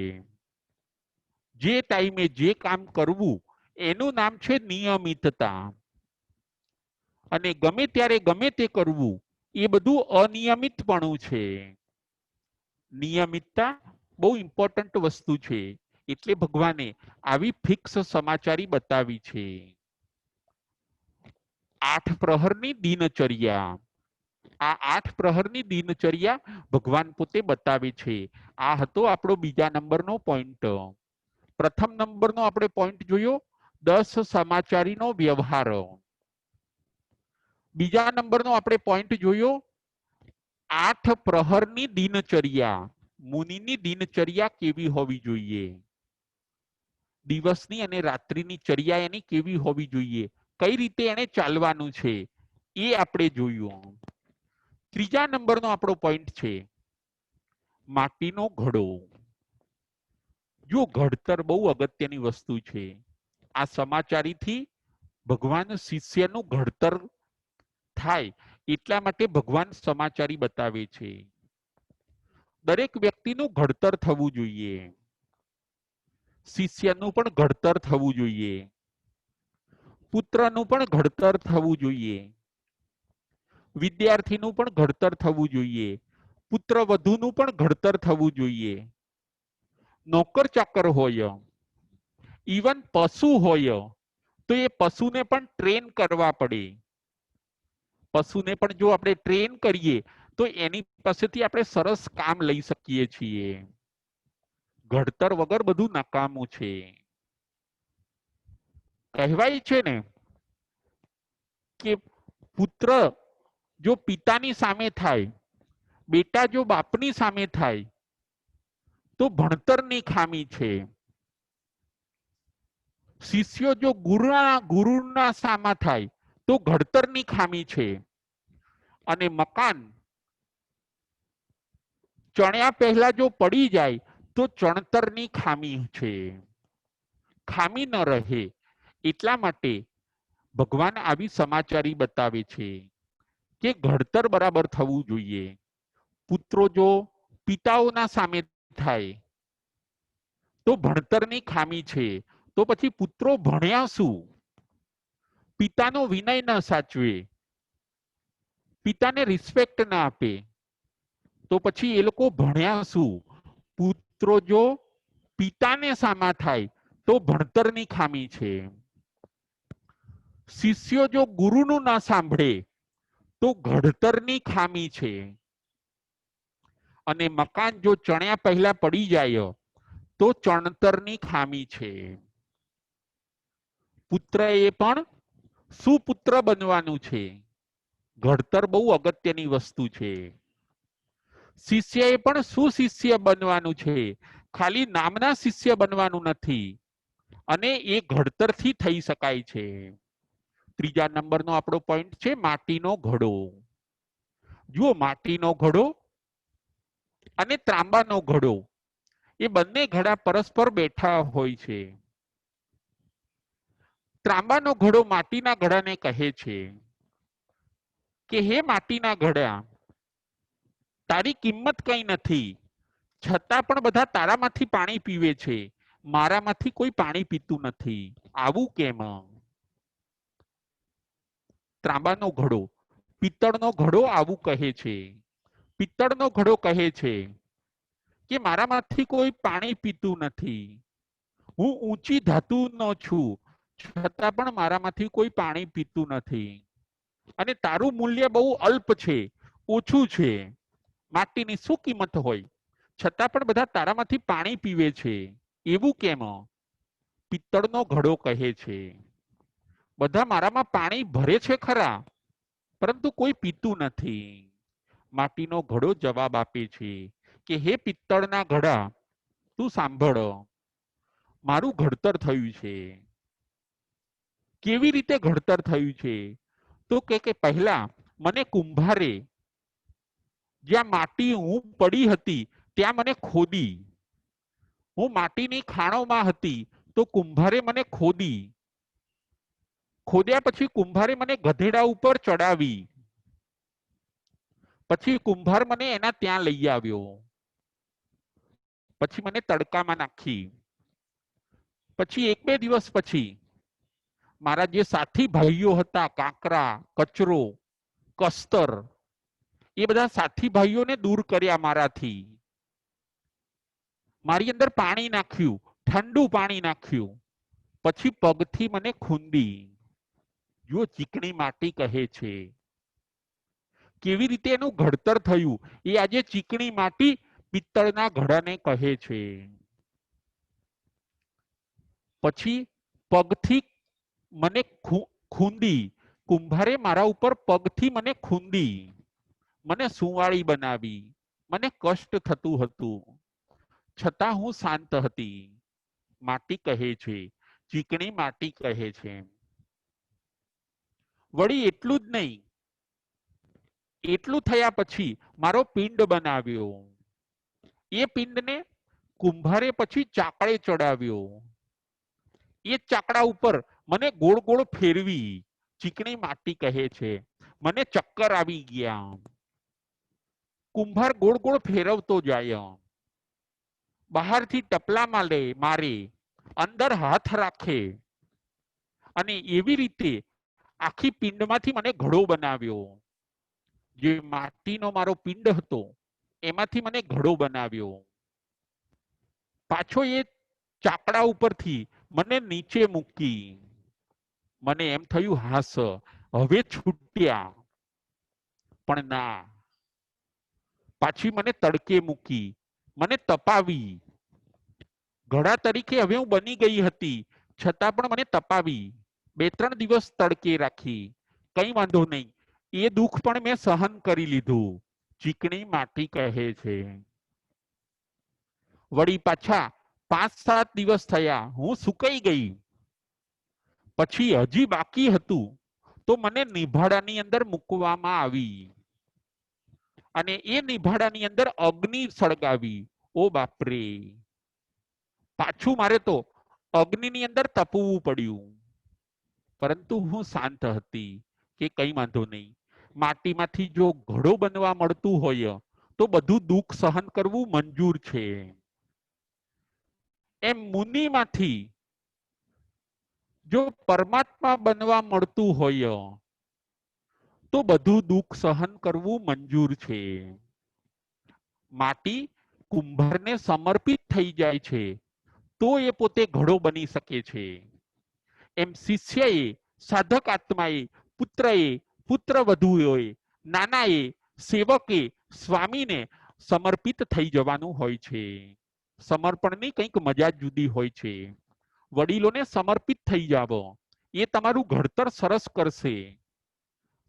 જે ટાઈમે જે કામ કરવું એનું નામ છે નિયમિતતા. અને ગમે ત્યારે ગમે તે કરવું એ બધું અનિયમિતપણું છે. નિયમિતતા બહુ ઇમ્પોર્ટન્ટ વસ્તુ છે. એટલે ભગવાને આવી ફિક્સ સમાચારી બતાવી છે. 8 પ્રહરની દિનચર્યા, આ 8 પ્રહરની દિનચર્યા ભગવાન પોતે બતાવે છે. આ હતો આપણો બીજા નંબરનો પોઈન્ટ. પ્રથમ નંબરનો આપણે પોઈન્ટ જોયો 10 સમાચારીનો વ્યવહાર. બીજા નંબરનો આપણે પોઈન્ટ જોયો 8 પ્રહરની દિનચર્યા. મુનિની દિનચર્યા કેવી હોવી જોઈએ, દિવસની અને રાત્રિની ચર્યા એની કેવી હોવી જોઈએ, કઈ રીતે એને ચાલવાનું છે એ આપણે જોયું. ત્રીજા નંબરનો આપણો પોઈન્ટ છે માટીનો ઘડો. જો ઘડતર બહુ અગત્યની વસ્તુ છે. આ સમાચારીથી ભગવાન શિષ્યનું ઘડતર થાય એટલા માટે ભગવાન સમાચારી બતાવે છે. દરેક વ્યક્તિનું ઘડતર થવું જોઈએ, શિષ્યનું પણ ઘડતર થવું જોઈએ, પુત્રનું પણ ઘડતર થવું જોઈએ, વિદ્યાર્થીનું પણ ઘડતર થવું જોઈએ, પુત્ર વધુનું પણ ઘડતર થવું જોઈએ. નોકર ચાકર હોય, ઇવન પશુ હોય તો એ પશુને પણ ટ્રેન કરવા પડે. પશુને પણ જો આપણે ટ્રેન કરીએ તો એની પાસેથી આપણે સરસ કામ લઈ શકીએ છીએ. ઘડતર વગર બધું નકામું છે. કહેવાય છે ને કે પુત્ર જો પિતાની સામે થાય, બેટા જો બાપની સામે થાય તો ભણતરની ખામી છે. શિષ્યો જો ગુરુના સામા થાય તો ઘડતરની ખામી છે. અને મકાન ચણ્યા પહેલા જો પડી જાય તો ચણતરની ખામી છે. ખામી ન રહે એટલા માટે ભગવાન આવી સમાચારી બતાવે છે કે ઘડતર બરાબર થવું જોઈએ. પુત્રો જો પિતાઓના સામે થાય તો ભણતરની ખામી છે. તો પછી પુત્રો ભણ્યા શું? પિતાનો વિનય ન સાચવે, પિતાને રિસ્પેક્ટ ના આપે તો પછી એ લોકો ભણ્યા શું? પુત્રો જો પિતાને સામા થાય તો ભણતરની ખામી છે. શિષ્યો જો ગુરુનું ના સાંભળે તો ઘડતરની ખામી છે. અને મકાન જો ચણ્યા પહેલા પડી જાય તો ચણતરની ખામી છે. પુત્ર એ પણ સુપુત્ર બનવાનું છે. ઘડતર બહુ અગત્યની વસ્તુ છે. શિષ્યએ પણ સુશિષ્ય બનવાનું છે. ખાલી નામના શિષ્ય બનવાનું નથી. અને એ ઘડતરથી થઈ શકાય છે. ત્રીજા નંબરનો આપણો પોઈન્ટ છે માટીનો ઘડો. જુઓ, માટીનો ઘડો અને ત્રાંબાનો ઘડો એ બંને ઘડા પરસ્પર બેઠા હોય છે. ત્રાંબાનો ઘડો માટીના ઘડાને કહે છે કે હે માટીના ઘડા, તારી કિંમત કઈ નથી, છતાં પણ બધા તારામાંથી પાણી પીવે છે, મારામાંથી કોઈ પાણી પીતું નથી. આવું કેમ? ત્રાંબાનો ઘડો. પિત્તળનો ઘડો આવું કહે છે. પિત્તળનો ઘડો કહે છે કે મારામાંથી કોઈ પાણી પીતું નથી, હું ઊંચી ધાતુનો છું છતાં પણ મારામાંથી કોઈ પાણી પીતું નથી, અને તારું મૂલ્ય બહુ અલ્પ છે, ઓછું છે. માટીની શું કિંમત હોય, છતાં પણ બધા તારામાંથી પાણી પીવે છે, એવું કેમ? પિત્તળનો ઘડો કહે છે, બધા મારામાં પાણી ભરે છે ખરા, પરંતુ કોઈ પીતું નથી. માટીનો ઘડો જવાબ આપે છે કે હે પિત્તળના ઘડા, તું સાંભળ, મારું ઘડતર થયું છે. કેવી રીતે ઘડતર થયું છે? તો કે પહેલા મને કુંભારે જ્યાં માટી હું પડી હતી ત્યાં મને ખોદી, હું માટીની ખાણોમાં હતી તો કુંભારે મને ખોદી, ખોદ્યા પછી કુંભારે મને ગધેડા ઉપર ચડાવી, પછી કુંભાર મને એના ત્યાં લઈ આવ્યો, પછી મને તડકામાં નાખી, પછી એક બે દિવસ પછી મારા જે સાથી ભાઈઓ હતા, કાંકરા, કચરો, કસ્તર, એ બધા સાથી ભાઈઓને દૂર કર્યા મારાથી, મારી અંદર પાણી નાખ્યું, ઠંડુ પાણી નાખ્યું, પછી પગથી મને ખૂંદી. જો ચીકણી માટી કહે છે કેવી રીતે એનું ઘડતર થયું એ આજે ચીકણી માટી પિત્તળના ઘડાને કહે છે. પછી પગથી મને ખૂંદી, કુંભારે મારા ઉપર પગથી મને ખૂંદી, મને સુંવાળી બનાવી, મને કષ્ટ થતું હતું, છતાં હું શાંત હતી. માટી કહે છે, ચીકણી માટી કહે છે. વળી એટલું જ નહીં, એટલું થયા પછી મારો પિંડ બનાવ્યો, એ પિંડને કુંભારે પછી ચાકડે ચડાવ્યો, એ ચાકડા ઉપર મને ગોળ ગોળ ફેરવી, ચીકણી માટી કહે છે, મને ચક્કર આવી ગયા. કુંભાર ગોળ ગોળ ફેરવતો જાય, બહારથી ટપલા મારે, અંદર હાથ રાખે, અને એવી રીતે આખી પિંડમાંથી મને ઘડો બનાવ્યો. જે માટીનો મારો પિંડ હતો એમાંથી મને ઘડો બનાવ્યો. પાછો એ ચાકડા ઉપરથી મને નીચે મૂકી, મને એમ થયું હાસ હવે છૂટ્યા, પણ ના, પાછી મને તડકે મૂકી, મને તપાવી, ઘડા તરીકે હવે હું બની ગઈ હતી, છતાં પણ મને તપાવી, 2-3 દિવસ તડકે રાખી, કઈ વાંધો નહીં, એ દુઃખ પણ મેં સહન કરી લીધું, ચીકણી માટી કહે છે. વળી પાછા 5-7 દિવસ થયા, હું સુકાઈ ગઈ, પછી હજી બાકી હતું તો મને નિભાડાની અંદર મૂકવામાં આવી, અને એ નિભાડાની અંદર અગ્નિ સળગાવી. ઓ બાપરે, પાછું મારે તો અગ્નિની અંદર તપવું પડ્યું, પરંતુ હું શાંત હતી કે કઈ વાંધો નહીં, માટીમાંથી જો ઘડો બનવા મળતું હોય તો બધું દુઃખ સહન કરવું મંજૂર છે. એમ મુનિમાંથી જો પરમાત્મા બનવા મળતું હોય તો બધું દુઃખ સહન કરવું મંજૂર છે. માટી કુંભારને સમર્પિત થઈ જાય છે તો એ પોતે ઘડો બની શકે છે. એમ શિષ્યએ, સાધક આત્માએ, પુત્ર વધુઓએ, નાનાએ, સેવકે સ્વામીને સમર્પિત થઈ જવાનું હોય છે. સમર્પણની કંઈક મજા જુદી હોય છે. વડીલોને સમર્પિત થઈ જાવ, એ તમારું ઘડતર સરસ કરશે,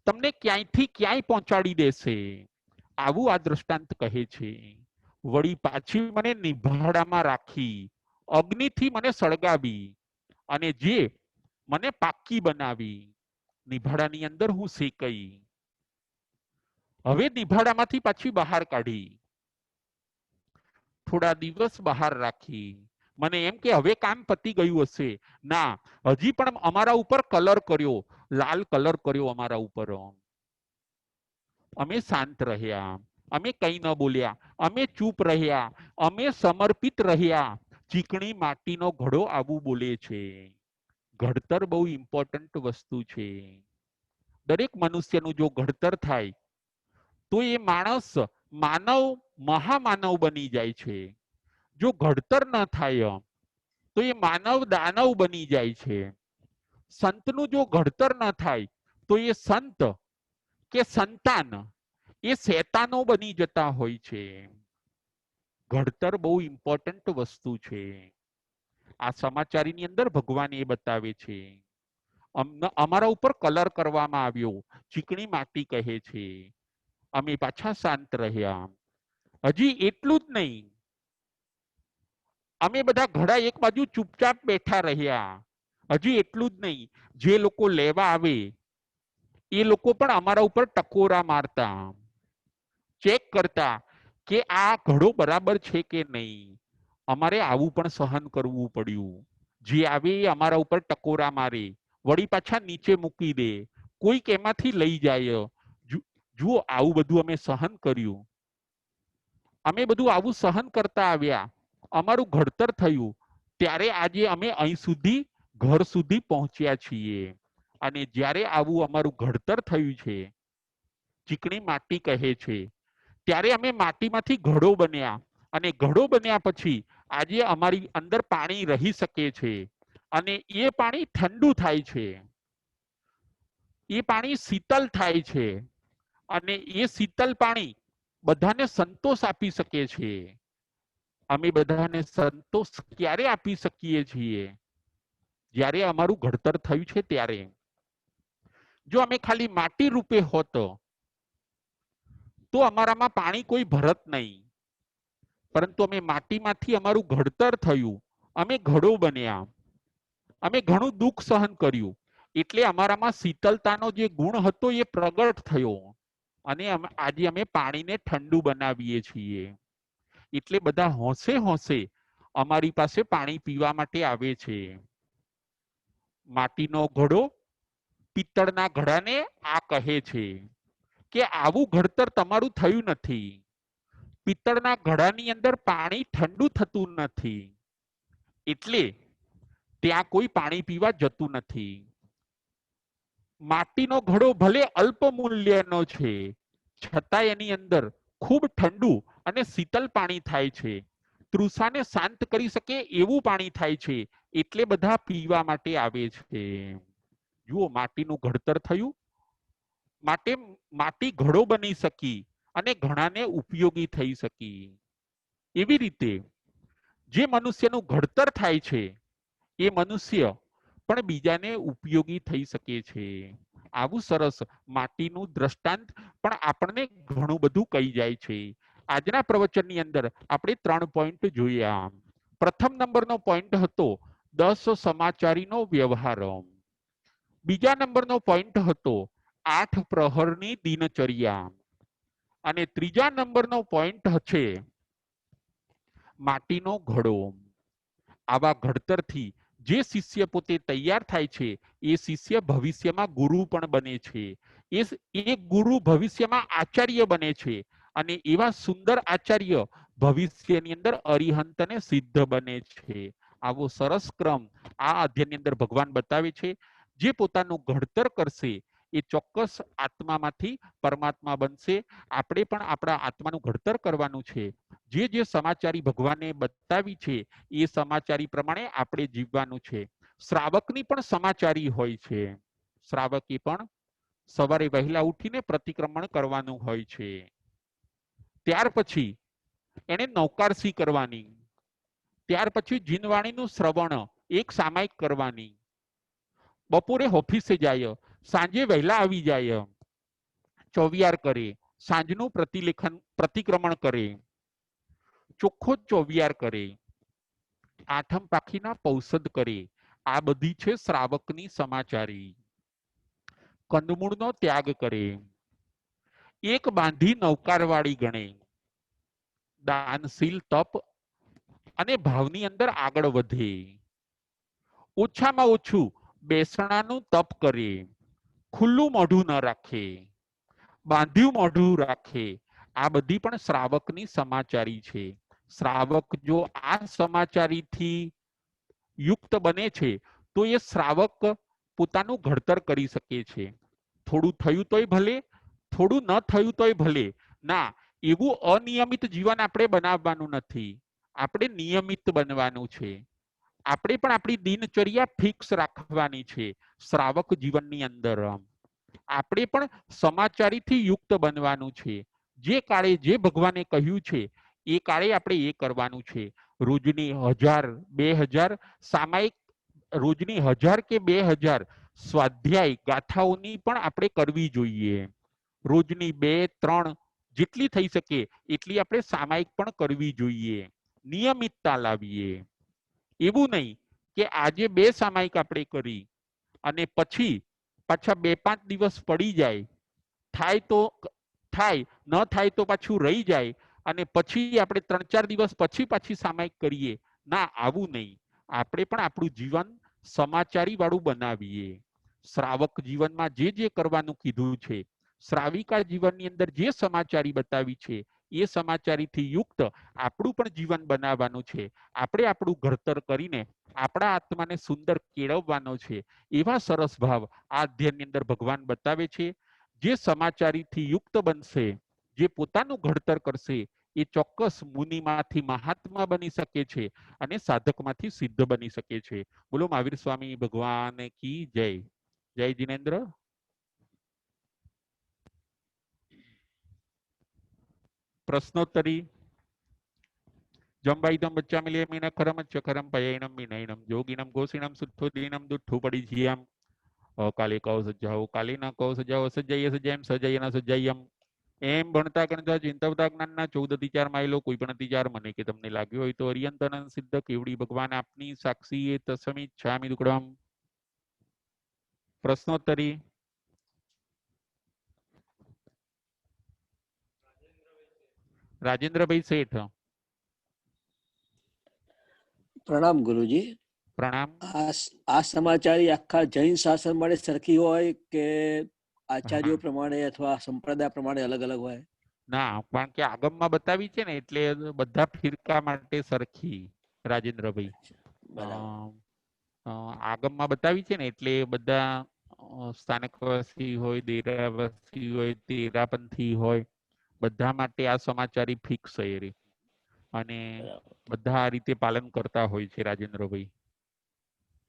તમને ક્યાંયથી ક્યાંય પહોંચાડી દેશે. આવું આ દ્રષ્ટાંત કહે છે. વળી પાછી મને નિભાડામાં રાખી, અગ્નિથી મને સળગાવી, અને જે મને પાકી બનાવી, નિભાડાની અંદર હું શેકાઈ. હવે નિભાડામાંથી પાછી બહાર કાઢી, થોડા દિવસ બહાર રાખી, મને એમ કે હવે કામ પતી ગયું હશે. ના, હજી પણ અમારા ઉપર કલર કર્યો, લાલ કલર કર્યો અમારા ઉપર. અમે શાંત રહ્યા, અમે કઈ ન બોલ્યા, અમે ચૂપ રહ્યા, અમે સમર્પિત રહ્યા. ચીકણી માટીનો ઘડો આવું બોલે છે. ઘડતર બહુ ઇમ્પોર્ટન્ટ વસ્તુ છે. દરેક મનુષ્યનું જો ઘડતર થાય તો એ માણસ માનવ મહામાનવ બની જાય છે. જો ઘડતર ન થાય તો એ માનવ દાનવ બની જાય છે. સંતનું જો ઘડતર ન થાય તો એ સંત કે સંતાન એ શેતાનો બની જતા હોય છે. ઘડતર બહુ ઇમ્પોર્ટન્ટ વસ્તુ છે. આ સમાચારની અંદર ભગવાન એ બતાવે છે. અમારા ઉપર કલર કરવામાં આવ્યો, ચીકણી માટી કહે છે. અમે પાછા શાંત રહ્યા. હજી એટલું જ નહીં, અમે બધા ઘડા એક બાજુ ચૂપચાપ બેઠા રહ્યા. હજી એટલું જ નહીં, જે લોકો લેવા આવે એ લોકો પણ અમારા ઉપર ટકોરા મારતા, ચેક કરતા કે આ ઘડો બરાબર છે કે નહીં. અમારે આવું પણ સહન કરવું પડ્યું. જે આવે એ અમારા ઉપર ટકોરા મારે, વળી પાછા નીચે મૂકી દે, કોઈક એમાંથી લઈ જાય. જુઓ, આવું બધું અમે સહન કર્યું. અમે બધું આવું સહન કરતા આવ્યા, અમારું ઘડતર થયું, ત્યારે આજે અમે અહીં સુધી ઘર સુધી પહોંચ્યા છીએ. અને જ્યારે આવું અમારું ઘડતર થયું છે, ચીકણી માટી કહે છે, ત્યારે અમે માટીમાંથી ઘડો બન્યા. અને ઘડો બન્યા પછી આજે અમારી અંદર પાણી રહી શકે છે. અને એ પાણી ઠંડુ થાય છે, એ પાણી શીતલ થાય છે. અને એ શીતલ પાણી બધાને સંતોષ આપી શકે છે. અમે બધાને સંતોષ ક્યારે આપી શકીએ છીએ? જ્યારે અમારું ઘડતર થયું છે ત્યારે. જો અમે ખાલી માટી રૂપે હોત તો અમારામાં પાણી કોઈ ભરત નહીં. પરંતુ અમે માટીમાંથી અમારું ઘડતર થયું, અમે ઘડો બન્યા, અમે ઘણું દુઃખ સહન કર્યું, એટલે અમારામાં શીતલતાનો જે ગુણ હતો એ પ્રગટ થયો. અને આજે અમે પાણીને ઠંડુ બનાવીએ છીએ. એટલે બધા હોંશે હોંશે અમારી પાસે પાણી પીવા માટે આવે છે. માટીનો ઘડો પિત્તળના ઘડાને આ કહે છે કે આવું ઘડતર તમારું થયું નથી. પિત્તળના ઘડાની અંદર પાણી ઠંડુ થતું નથી, એટલે ત્યાં કોઈ પાણી પીવા જતું નથી. માટીનો ઘડો ભલે અલ્પ મૂલ્યનો છે, છતાં એની અંદર ખૂબ ઠંડુ અને શીતલ પાણી થાય છે. તૃષાને શાંત કરી શકે એવું પાણી થાય છે, એટલે બધા પીવા માટે આવે છે. જુઓ, માટીનું ઘડતર થયું, માટે માટી ઘડો બની શકી અને ઘણાને ઉપયોગી થઈ શકી. એવી રીતે જે મનુષ્યનું ઘડતર થાય છે એ મનુષ્ય પણ બીજાને ઉપયોગી થઈ શકે છે. આવું સરસ માટીનું દ્રષ્ટાંત પણ આપણને ઘણું બધું કહી જાય છે. આજના પ્રવચનની અંદર આપણે 3 પોઈન્ટ જોયા. પ્રથમ નંબરનો પોઈન્ટ હતો 10 સમાચારીનો વ્યવહાર. બીજા નંબરનો પોઈન્ટ હતો 8 પ્રહરની દિનચર્યા. અને ત્રીજા નંબરનો પોઈન્ટ છે માટીનો ઘડો. આવા ઘડતરથી જે શિષ્ય પોતે તૈયાર થાય છે એ શિષ્ય ભવિષ્યમાં ગુરુ પણ બને છે. એ ગુરુ ભવિષ્યમાં આચાર્ય બને છે. અને એવા સુંદર આચાર્ય ભવિષ્યની અંદર અરિહંત અને સિદ્ધ બને છે. આવો સરસ ક્રમ આ અધ્યાયની અંદર ભગવાન બતાવે છે. જે પોતાનું ઘડતર કરશે એ ચોક્કસ આત્મામાંથી પરમાત્મા બનશે. આપણે પણ આપણા આત્માનું ઘડતર કરવાનું છે. જે સમાચારી ભગવાને બતાવી છે એ સમાચારી પ્રમાણે આપણે જીવવાનું છે. શ્રાવકની પણ સમાચારી હોય છે. શ્રાવકે પણ સવારે વહેલા ઉઠીને પ્રતિક્રમણ કરવાનું હોય છે. ત્યાર પછી એને નૌકારસી કરવાની, ત્યાર પછી જીનવાણીનું શ્રવણ એક સામાયિક કરવાની, બપોરે ઓફિસે જાય, સાંજે વહેલા આવી જાય, ચોવિયાર કરે, સાંજનું પ્રતિક્રમણ કરે, ચોખ્ખો ચોવિયાર કરે, આઠમ પાખીના પૌષદ કરે. આ બધી છે શ્રાવકની સમાચારી. કંદમૂળનો ત્યાગ કરે, એક બાંધી નૌકારવાળી ગણે, દાનશીલ તપ અને ભાવની અંદર આગળ વધે, ઓછામાં ઓછું બેસણાનું તપ કરે, ખુલ્લું મોઢું ન રાખે, બાંધ્યું મોઢું રાખે. આ બધી પણ શ્રાવકની સમાચારી છે. શ્રાવક જો આ સમાચારીથી યુક્ત બને છે તો એ શ્રાવક પોતાનું ઘડતર કરી શકે છે. થોડું થયું તોય ભલે, થોડું ન થયું તોય ભલે, ના, એવું અનિયમિત જીવન આપણે બનાવવાનું નથી, આપણે નિયમિત બનવાનું છે. આપણે પણ આપણી દિનચર્યા ફિક્સ રાખવાની છે. શ્રાવક જીવનની અંદર આપણે પણ સમાચારીથી યુક્ત બનવાનું છે. જે કાળે જે ભગવાને કહ્યું છે એ કાળે આપણે એ કરવાનું છે. રોજની 1000-2000 સામાયિક, રોજની 1000 કે 2000 સ્વાધ્યાય ગાથાઓની પણ આપણે કરવી જોઈએ. રોજની 2-3 જેટલી થઈ શકે એટલી આપણે સામાયિક પણ કરવી જોઈએ. નિયમિતતા લાવીએ. એવું નહીં કે આજે 2 સામાયિક આપણે કરી અને પછી પાછા 2-5 દિવસ પડી જાય, થાય તો થાય, ન થાય તો પાછું રહી જાય અને પછી આપણે 3-4 દિવસ પછી પાછી સામાયિક કરીએ. ના, આવું નહીં. આપણે પણ આપણું જીવન સમાચારી વાળું બનાવીએ. શ્રાવક જીવનમાં જે જે કરવાનું કીધું છે, શ્રાવિકા જીવનની અંદર જે સમાચારી બતાવી છે એ સમાચારીથી યુક્ત આપણું પણ જીવન બનાવવાનું છે. આપણે આપણું ઘડતર કરીને આપણા આત્માને સુંદર કેળવવાનો છે. એવા સરસ ભાવ આ અધ્યયનની અંદર ભગવાન બતાવે છે. જે સમાચારીથી યુક્ત બનશે, જે પોતાનું ઘડતર કરશે, એ ચોક્કસ મુનિમાંથી મહાત્મા બની શકે છે અને સાધકમાંથી સિદ્ધ બની શકે છે. બોલો મહાવીર સ્વામી ભગવાન કી જય. જય જીનેન્દ્ર. પ્રશ્નોત્તરી. જંબાઈતમ બચ્ચા મિલે મીન ખરમ ચકરમ પયૈનમ વિનયનમ જોગિનમ ગોસિનમ સુઠ્ઠોદીનમ દુઠ્ઠુ પડી જીયમ કાલે કહો સજાઓ કાલે ના કહો સજાઓ સજ્જય સજ્જયમ સજ્જય ના સજ્જયમ. એમ ભણતા ગણતા ચિંતવતા જ્ઞાનના 14 ચાર માયલો કોઈ પણ ચાર મને કે તમને લાગ્યો હોય તો અરિયંતનંદ સિદ્ધ કેવડી ભગવાન આપની સાક્ષી એ તસમી છામી દુકડમ. પ્રશ્નોત્તરી. રાજેન્દ્રભાઈ શેઠ. પ્રણામ ગુરુજી. પ્રણામ. આ સમાચારી આખા જૈન શાસન માટે સરખી હોય કે આચાર્યો હા. પ્રમાણે અથવા સંપ્રદાય પ્રમાણે અલગ અલગ હોય? ના, કારણ કે આગમમાં બતાવી છે ને એટલે બધા ફિરકા માટે સરખી. રાજેન્દ્રભાઈ બરાબર. આગમમાં બતાવી છે ને એટલે બધા સ્થાનકવાસી હોય, દેરાવાસી હોય, તેરાપંથી હોય, બધા માટે આ સમાચારી ફિક્સ છે એ અને બધા આ રીતે પાલન કરતા હોય છે. રાજેન્દ્રભાઈ,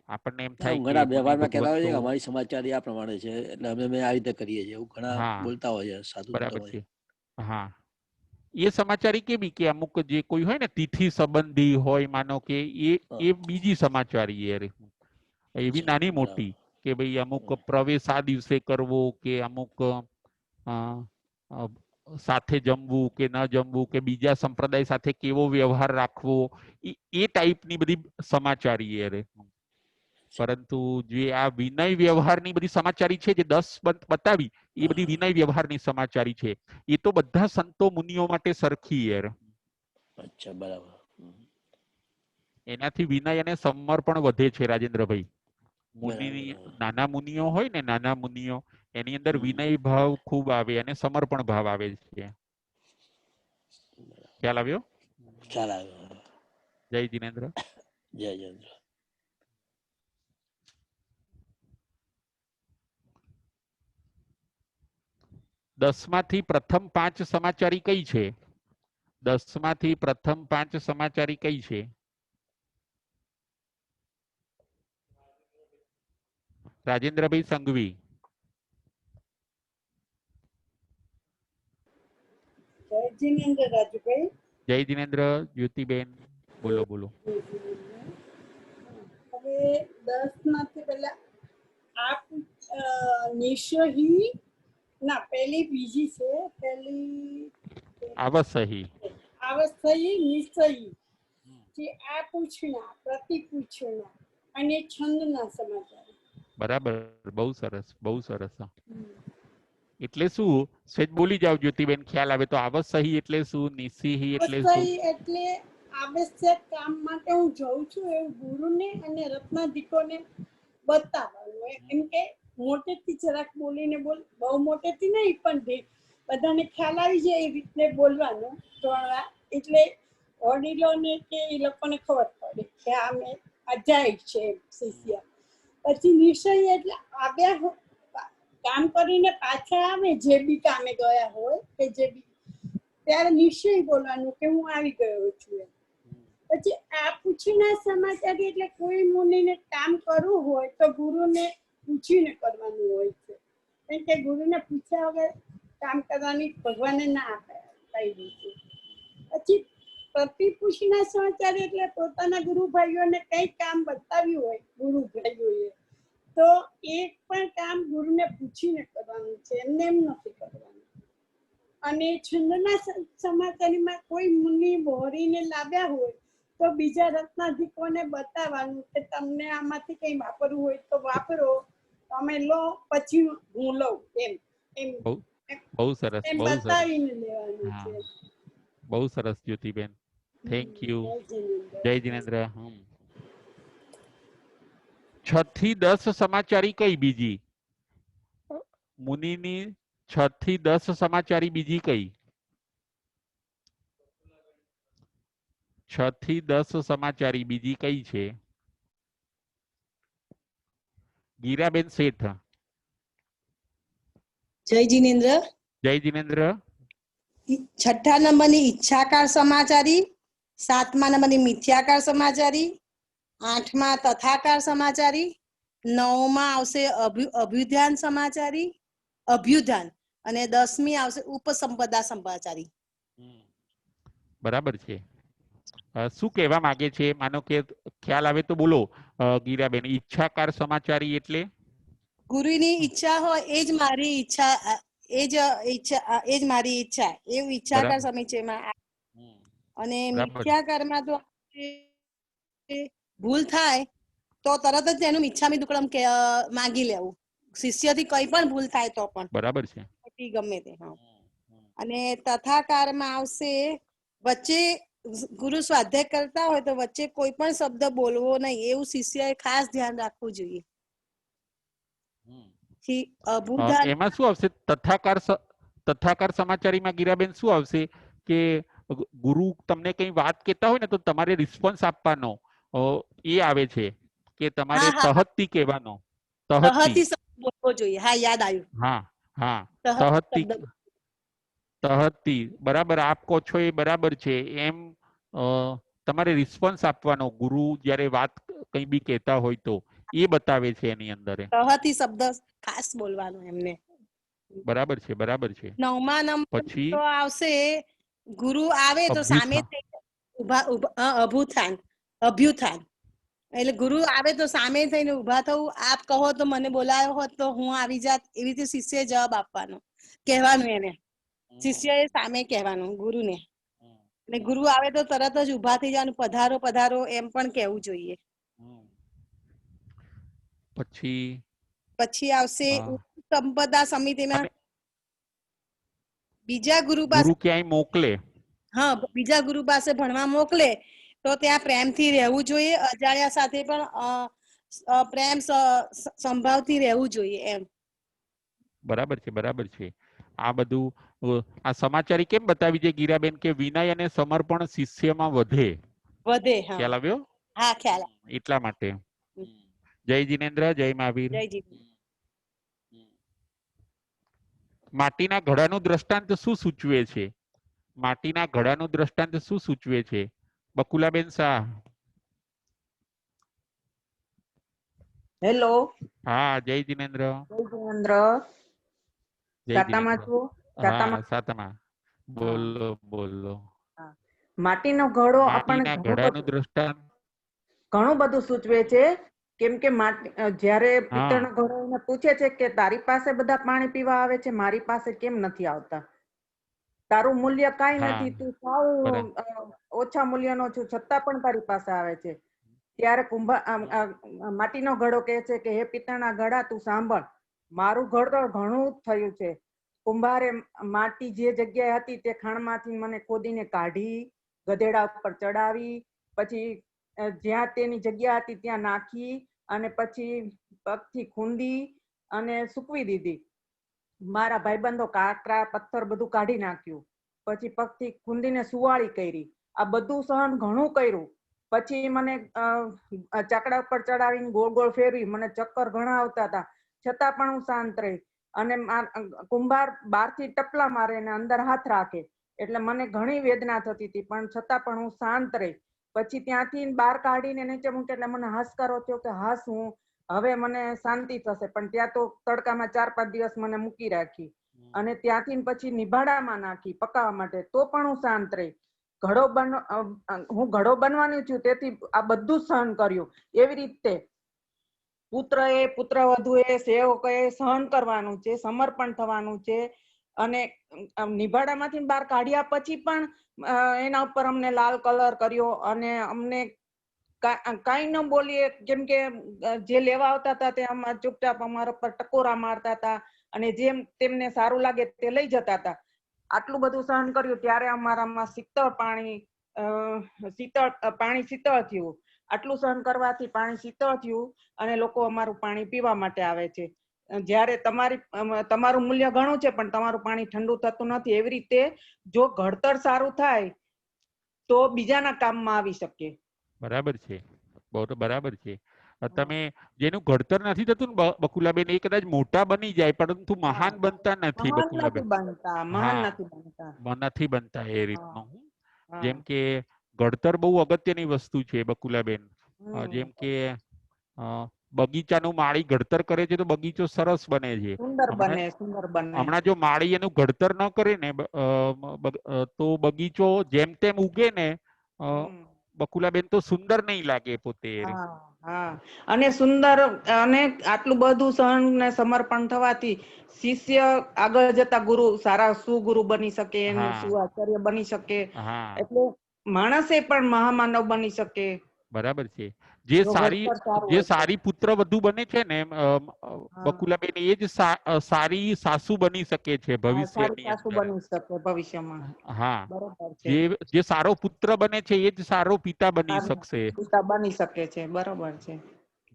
આપણને એમ થાય કે ઘણા મુનિ વ્યવહારમાં કહેતા હોય છે ભગવંતો. કે અમારી સમાચારી આ પ્રમાણે છે એટલે અમે આ રીતે કરીએ છીએ, એવું ઘણા હા, બોલતા હોય છે સાધુ બરાબર સંતોમાં. છે. હા, એ સમાચારી કેવી કે અમુક જે કોઈ હોય ને તિથિ સંબંધી હોય, માનો કે એ બીજી સમાચારી એવી નાની મોટી કે ભાઈ અમુક પ્રવેશ આ દિવસે કરવો કે અમુક સાથે જમવું કે ન જમવું કે બીજા સંપ્રદાય સાથે કેવો વ્યવહાર રાખવો, એ ટાઈપની બધી સમાચારી પરંતુ જે આ વિનય વ્યવહારની બધી સમાચારી છે જે 10 બતાવી, એ બધી વિનય વ્યવહારની સમાચારી છે. એ તો બધા સંતો મુનિઓ માટે સરખી અચ્છા, બરાબર. એનાથી વિનય અને સમર્પણ વધે છે. રાજેન્દ્રભાઈ, મુનિ નાના મુનિઓ હોય ને, નાના મુનિઓ એની અંદર વિનય ભાવ ખૂબ આવે અને સમર્પણ ભાવ આવે છે. ખ્યાલ આવ્યો? ખ્યાલ આવ્યો. જય જીનેન્દ્ર. જય જયેન્દ્ર. 10માંથી પ્રથમ 5 સમાચારી કઈ છે? 10માંથી પ્રથમ 5 સમાચારી કઈ છે? રાજેન્દ્રભાઈ સંઘવી. જય જીનેન્દ્ર રાજુભાઈ. જય જીનેન્દ્ર. જ્યોતિબેન બોલો બોલો. હવે 10 માંથી પહેલા આપ નિશહી ના પહેલી બીજી છે, પહેલી આવસહી. આવસ્થયી નિશ્ચયી જે આ પૂછના પ્રતિ પૂછના અને છંદના સમાચાર. બરાબર, બહુ સરસ, બહુ સરસ. એટલે શું સેજ બોલી જાવ જ્યોતિબેન, ખ્યાલ આવે તો. આવસહી એટલે શું? નિશિહી એટલે શું? આવસ્થયી એટલે આવશ્યક કામ માટે હું જઉં છું એવું ગુરુને અને રત્નાધિકોને બતાવવાનું. એમ કે મોટેથી જરાક બોલીને બહુ મોટેથી નહીં પણ બધાને ખ્યાલ આવી જાય એ રીતે બોલવાનું 3 વાર, એટલે વડીલોને કે એ લોકોને ખબર પડે કે આમે આ જાય છે શિષ્ય. પછી નિશ્ચય એટલે આવ્યા કામ કરીને પાછા આવે, જે બી કામે ગયા હોય કે જે બી ત્યારે નિશ્ચય બોલવાનું કે હું આવી ગયો છું એમ. પછી આ પૂછીના સમાચાર એટલે કોઈ મુનિને કામ કરવું હોય તો ગુરુને પૂછીને કરવાનું હોય છે, કેમ કે ગુરુને પૂછ્યા વગર કામ કરવાની ભગવાને ના આપી દીધી. પછી પ્રતિપુષીના સમાચાર એટલે પોતાના ગુરુ ભાઈઓને કઈ કામ બતાવ્યું હોય ગુરુ ભાઈઓએ તો એક પણ કામ ગુરુને પૂછીને કરવાનું છે, એમને એમ નથી કરવાનું. અને છંદના સમાચારમાં કોઈ મુનિ બોરીને લાવ્યા હોય તો બીજા રત્નાધિકોને બતાવવાનું કે તમને આમાંથી કઈ વાપરવું હોય તો વાપરો, તમે લો પછી હું લઉં એમ એમ બહુ સરસ, એમ બહુ સરસ. બતાવીને લેવાનું હા, છે. બહુ સરસ જ્યોતિબેન, થેન્ક યુ. જય જિનેન્દ્ર. 6 થી 10 સમાચારી કઈ બીજી મુનિની? 6 થી 10 સમાચારી બીજી કઈ? 6 થી 10 સમાચારી બીજી કઈ છે? ગીરાબેન શેઠ. જય જિનેન્દ્ર. જય જિનેન્દ્ર. 6ઠ્ઠા નંબરની ઈચ્છાકાર સમાચારી, 7મા નંબરની મિથ્યાકાર સમાચારી, 8મા તથાકાર સમાચારી, 9માં આવશે અભ્યુધાન સમાચારી, અભ્યુધાન, અને 10મી આવશે ઉપસંપદા સમાચારી. બરાબર છે. શું કહેવા માંગે છે? માનો કે ખ્યાલ આવે તો બોલો ગીરાબેન. ઈચ્છાકાર સમાચારી એટલે ગુરુની ઈચ્છા હોય એ જ મારી ઈચ્છા, એ જ મારી ઈચ્છા, એવું ઈચ્છાકાર સમીચયમાં. અને મિથ્યાકારમાં તો ભૂલ થાય તો તરત જ એનું મિચ્છામી દુક્કડમ માંગી લેવું. શિષ્યથી કઈ પણ ભૂલ થાય તો પણ બરાબર છે, ગમે તે. હા. અને તથાકારમાં આવશે વચ્ચે ગુરુ સ્વાધ્યાય કરતા હોય તો વચ્ચે કોઈ પણ શબ્દ બોલવો નહીં, એવું શિષ્યએ ખાસ ધ્યાન રાખવું જોઈએ. એમાં શું આવશે? તથાકાર સમાચારીમાં ગીરાબેન શું આવશે કે ગુરુ તમને કઈ વાત કહેતા હોય ને તો તમારે રિસ્પોન્સ આપવાનો એ આવે છે કે તમારે તહત્તી કહેવાનો. તહત્તી શબ્દ બોલવો જોઈએ. હા, યાદ આવ્યું. હા હા, તહત્તી. બરાબર, આપ કહો છો એ બરાબર છે. એમ તમારે રિસ્પોન્સ આપવાનો ગુરુ જ્યારે વાત કઈ બી કહેતા હોય તો એ બતાવે છે એની અંદર. તહત્તી શબ્દ ખાસ બોલવાનો એમને. બરાબર છે, બરાબર છે. 9મા નંબર પછી તો આવશે ગુરુ આવે તો સામે અભ્યુત્થાન. એટલે ગુરુ આવે તો સામે થઈને ઉભા થવું. આપ કહો તો મને બોલાયો હોત તો હું આવી જાત, એવી રીતે શિષ્યએ જવાબ આપવાનો, કહેવાનું એને. શિષ્યએ સામે કહેવાનું ગુરુને. અને ગુરુ આવે તો તરત જ ઉભા થઈ જવાનું, પધારો પધારો એમ પણ કહેવું જોઈએ. પછી આવશે સંપદા સમિતિમાં બીજા ગુરુ પાસે ક્યાંય મોકલે. હા, બીજા ગુરુ પાસે ભણવા મોકલે તો ત્યાં પ્રેમથી રહેવું જોઈએ. અજાણ્યા સાથે પણ પ્રેમ સંભાવથી રહેવું જોઈએ એમ. બરાબર છે, બરાબર છે. આ બધું આ સમાચારી કેમ બતાવી છે ગીરાબેન કે વિનય અને સમર્પણ શિષ્યમાં વધે. ખ્યાલ આવ્યો? હા, ખ્યાલ. એટલા માટે. જય જિનેન્દ્ર, જય મહાવીર. જય જિનેન્દ્ર. માટીના ઘડાનું દ્રષ્ટાંત શું સૂચવે છે? માટીના ઘડાનું દ્રષ્ટાંત શું સૂચવે છે? બકુલાબેન શાહ. હેલો. હા, જય જિનેન્દ્ર. જય જિનેન્દ્ર. સાતમા. બોલો બોલો. માટીનો ઘડો આપણને માટીના ઘડાનું દ્રષ્ટાંત ઘણું બધું સૂચવે છે. કેમ કે જ્યારે પિત્તળનો ઘડો એને પૂછે છે કે તારી પાસે બધા પાણી પીવા આવે છે, મારી પાસે કેમ નથી આવતા? તારું મૂલ્ય કાંઈ નથી, તું સાવ ઓછા મૂલ્યનો છું, છતાં પણ તારી પાસે આવે છે. ત્યારે માટીનો ઘડો કહે છે કે હે પિત્તળના ઘડા, તું સાંભળ, મારું ઘડતર ઘણું થયું છે. કુંભારે માટી જે જગ્યાએ હતી તે ખાણમાંથી મને ખોદીને કાઢી, ગધેડા ઉપર ચડાવી, પછી જ્યાં તેની જગ્યા હતી ત્યાં નાખી, અને પછી પગથી ખૂંદી અને સૂકવી દીધી. મારા ભાઈબંધો કાંકરા પથ્થર બધું કાઢી નાખ્યું, પછી પગથી ખૂંદીને સુવાળી કરી. આ બધું સહન ઘણું કર્યું. પછી મને ચાકડા ઉપર ચડાવીને ગોળ ગોળ ફેરવી, મને ચક્કર ઘણા આવતા હતા, છતાં પણ હું શાંત રહી. અને કુંભાર બહારથી ટપલા મારે ને અંદર હાથ રાખે, એટલે મને ઘણી વેદના થતી હતી, પણ છતાં પણ હું શાંત રહી. પછી ત્યાંથી બહાર કાઢીને નીચે મૂકી એટલે મને હાશકારો થયો કે હાશ હું હવે મને શાંતિ થશે. પણ ત્યાં તો તડકામાં 4-5 દિવસ મને મૂકી રાખી અને ત્યાંથી પછી નિભાડામાં નાખી પકાવવા માટે, તો પણ હું શાંત રહી. હું ઘડો બનવાની છું, તેથી આ બધું સહન કર્યું. એવી રીતે પુત્રવધુએ સેવકોએ સહન કરવાનું છે, સમર્પણ થવાનું છે. અને નિભાડામાંથી બહાર કાઢ્યા પછી પણ એના ઉપર અમને લાલ કલર કર્યો અને અમને કાંઈ ન બોલીએ, કેમ કે જે લેવા આવતા હતા તે ચૂપચાપ અમારા પર ટકોરા મારતા હતા અને જેમ તેમને સારું લાગે તે લઈ જતા હતા. આટલું બધું સહન કર્યું ત્યારે અમારામાં પાણી શીતળ થયું. આટલું સહન કરવાથી પાણી શીતળ થયું અને લોકો અમારું પાણી પીવા માટે આવે છે. જ્યારે તમારું મૂલ્ય ઘણું છે પણ તમારું પાણી ઠંડુ થતું નથી. એવી રીતે જો ઘડતર સારું થાય તો બીજાના કામમાં આવી શકે. બરાબર છે, બહુ બરાબર છે. તમે જેનું ઘડતર નથી થતું ને બકુલાબેન, એ કદાચ મોટા બની જાય પરંતુ મહાન બનતા નથી બકુલાબેન. નથી બનતા એ રીતનું. જેમ કે ઘડતર બહુ અગત્યની વસ્તુ છે બકુલાબેન. જેમ કે બગીચાનું માળી ઘડતર કરે છે તો બગીચો સરસ બને છે. હમણાં જો માળી એનું ઘડતર ન કરે ને તો બગીચો જેમ તેમ ઉગે ને બકુલાબેન તો સુંદર નહીં લાગે પોતે. અને સુંદર અને આટલું બધું સહન ને સમર્પણ થવાથી શિષ્ય આગળ જતા સારા સુગુરુ બની શકે, એનું સુઆચાર્ય બની શકે. એટલે માણસે પણ મહામાનવ બની શકે. બરાબર છે. જે સારી પુત્ર વધુ બને છે ને બકુલાબેન, એ જ સારી સાસુ બની શકે છે ભવિષ્યની અંદર. હા, જે સારો પુત્ર બને છે એ જ સારો પિતા બની શકશે. બની શકે છે. બરોબર છે.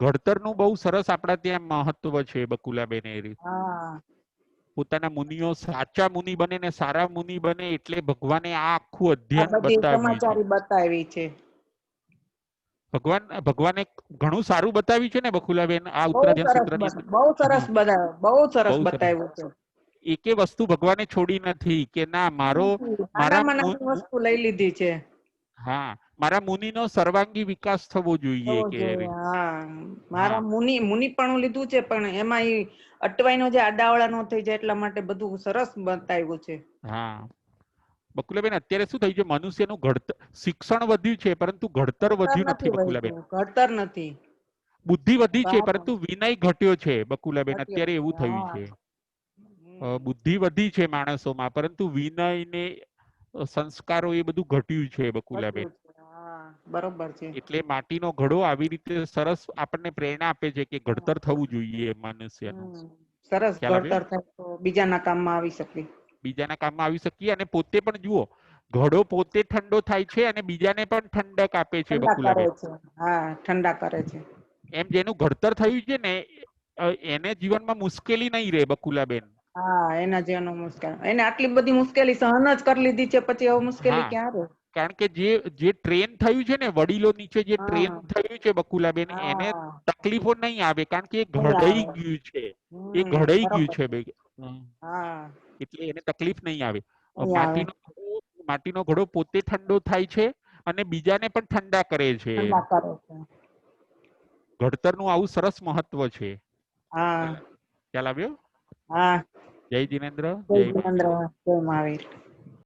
ઘડતરનું બહુ સરસ આપણા ત્યાં મહત્વ છે બકુલાબેન. એ રીતે પોતાના મુનિઓ સાચા મુનિ બને ને સારા મુનિ બને એટલે ભગવાને આ આખું અધ્યયન બતાવી છે. ભગવાને ઘણું સારું બતાવ્યું છે ને બકુલાબેન આ ઉત્તરાધ્યાન સૂત્રની અંદર. બહુ સરસ બતાવ્યું છે. એકે વસ્તુ ભગવાને છોડી નથી કે ના મારા વસ્તુ લઈ લીધી છે. હા, મારા મુનિનો સર્વાંગી વિકાસ થવો જોઈએ. મારા મુનિ પણ લીધું છે, પણ એમાં અટવાઈનો જે આડાવડા નો થઈ જાય એટલા માટે બધું સરસ બતાવ્યું છે. હા બકુલાબેન, અત્યારે શું થયું છે, મનુષ્યનું શિક્ષણ વધ્યું છે પરંતુ ઘડતર વધ્યું નથી બકુલાબેન. ઘડતર નથી. બુદ્ધિ વધી છે પરંતુ વિનય ઘટ્યો છે બકુલાબેન. અત્યારે એવું થયું છે. બુદ્ધિ વધી છે માણસોમાં પરંતુ વિનય ને સંસ્કારો એ બધું ઘટ્યું છે બકુલાબેન. બરોબર છે. એટલે માટીનો ઘડો આવી રીતે સરસ આપણને પ્રેરણા આપે છે કે ઘડતર થવું જોઈએ મનુષ્યનું. સરસ ઘડતર થાય તો બીજાના કામમાં આવી શકે. બીજાના કામમાં આવી શકીએ અને પોતે પણ જુઓ, ઘડો પોતે ઠંડો થાય છે અને બીજાને પણ ઠંડક આપે છે બકુલાબેન. ઠંડા કરે છે. એમ જેનું ઘડતર થયું છે ને એને જીવનમાં મુશ્કેલી નહીં રહે બકુલાબેન. એના જીવનમાં મુશ્કેલ, એને આટલી બધી મુશ્કેલી સહન જ કરી લીધી છે, પછી હવે મુશ્કેલી ક્યાં રહે? કારણ કે જે ટ્રેન થયું છે ને વડીલો નીચે જે ટ્રેન થયું છે બકુલાબેન, એને તકલીફો નહીં આવે કારણ કે એ ઘડાઈ ગયું છે. એ ઘડાઈ ગયું છે એટલે એને તકલીફ નહીં આવે. માટીનો ઘડો પોતે ઠંડો થાય છે અને બીજાને પણ ઠંડા કરે છે. ઘડતરનું આવું સરસ મહત્વ છે. ખ્યાલ આવ્યો? જય જિનેન્દ્ર, જય જય મહાવીર.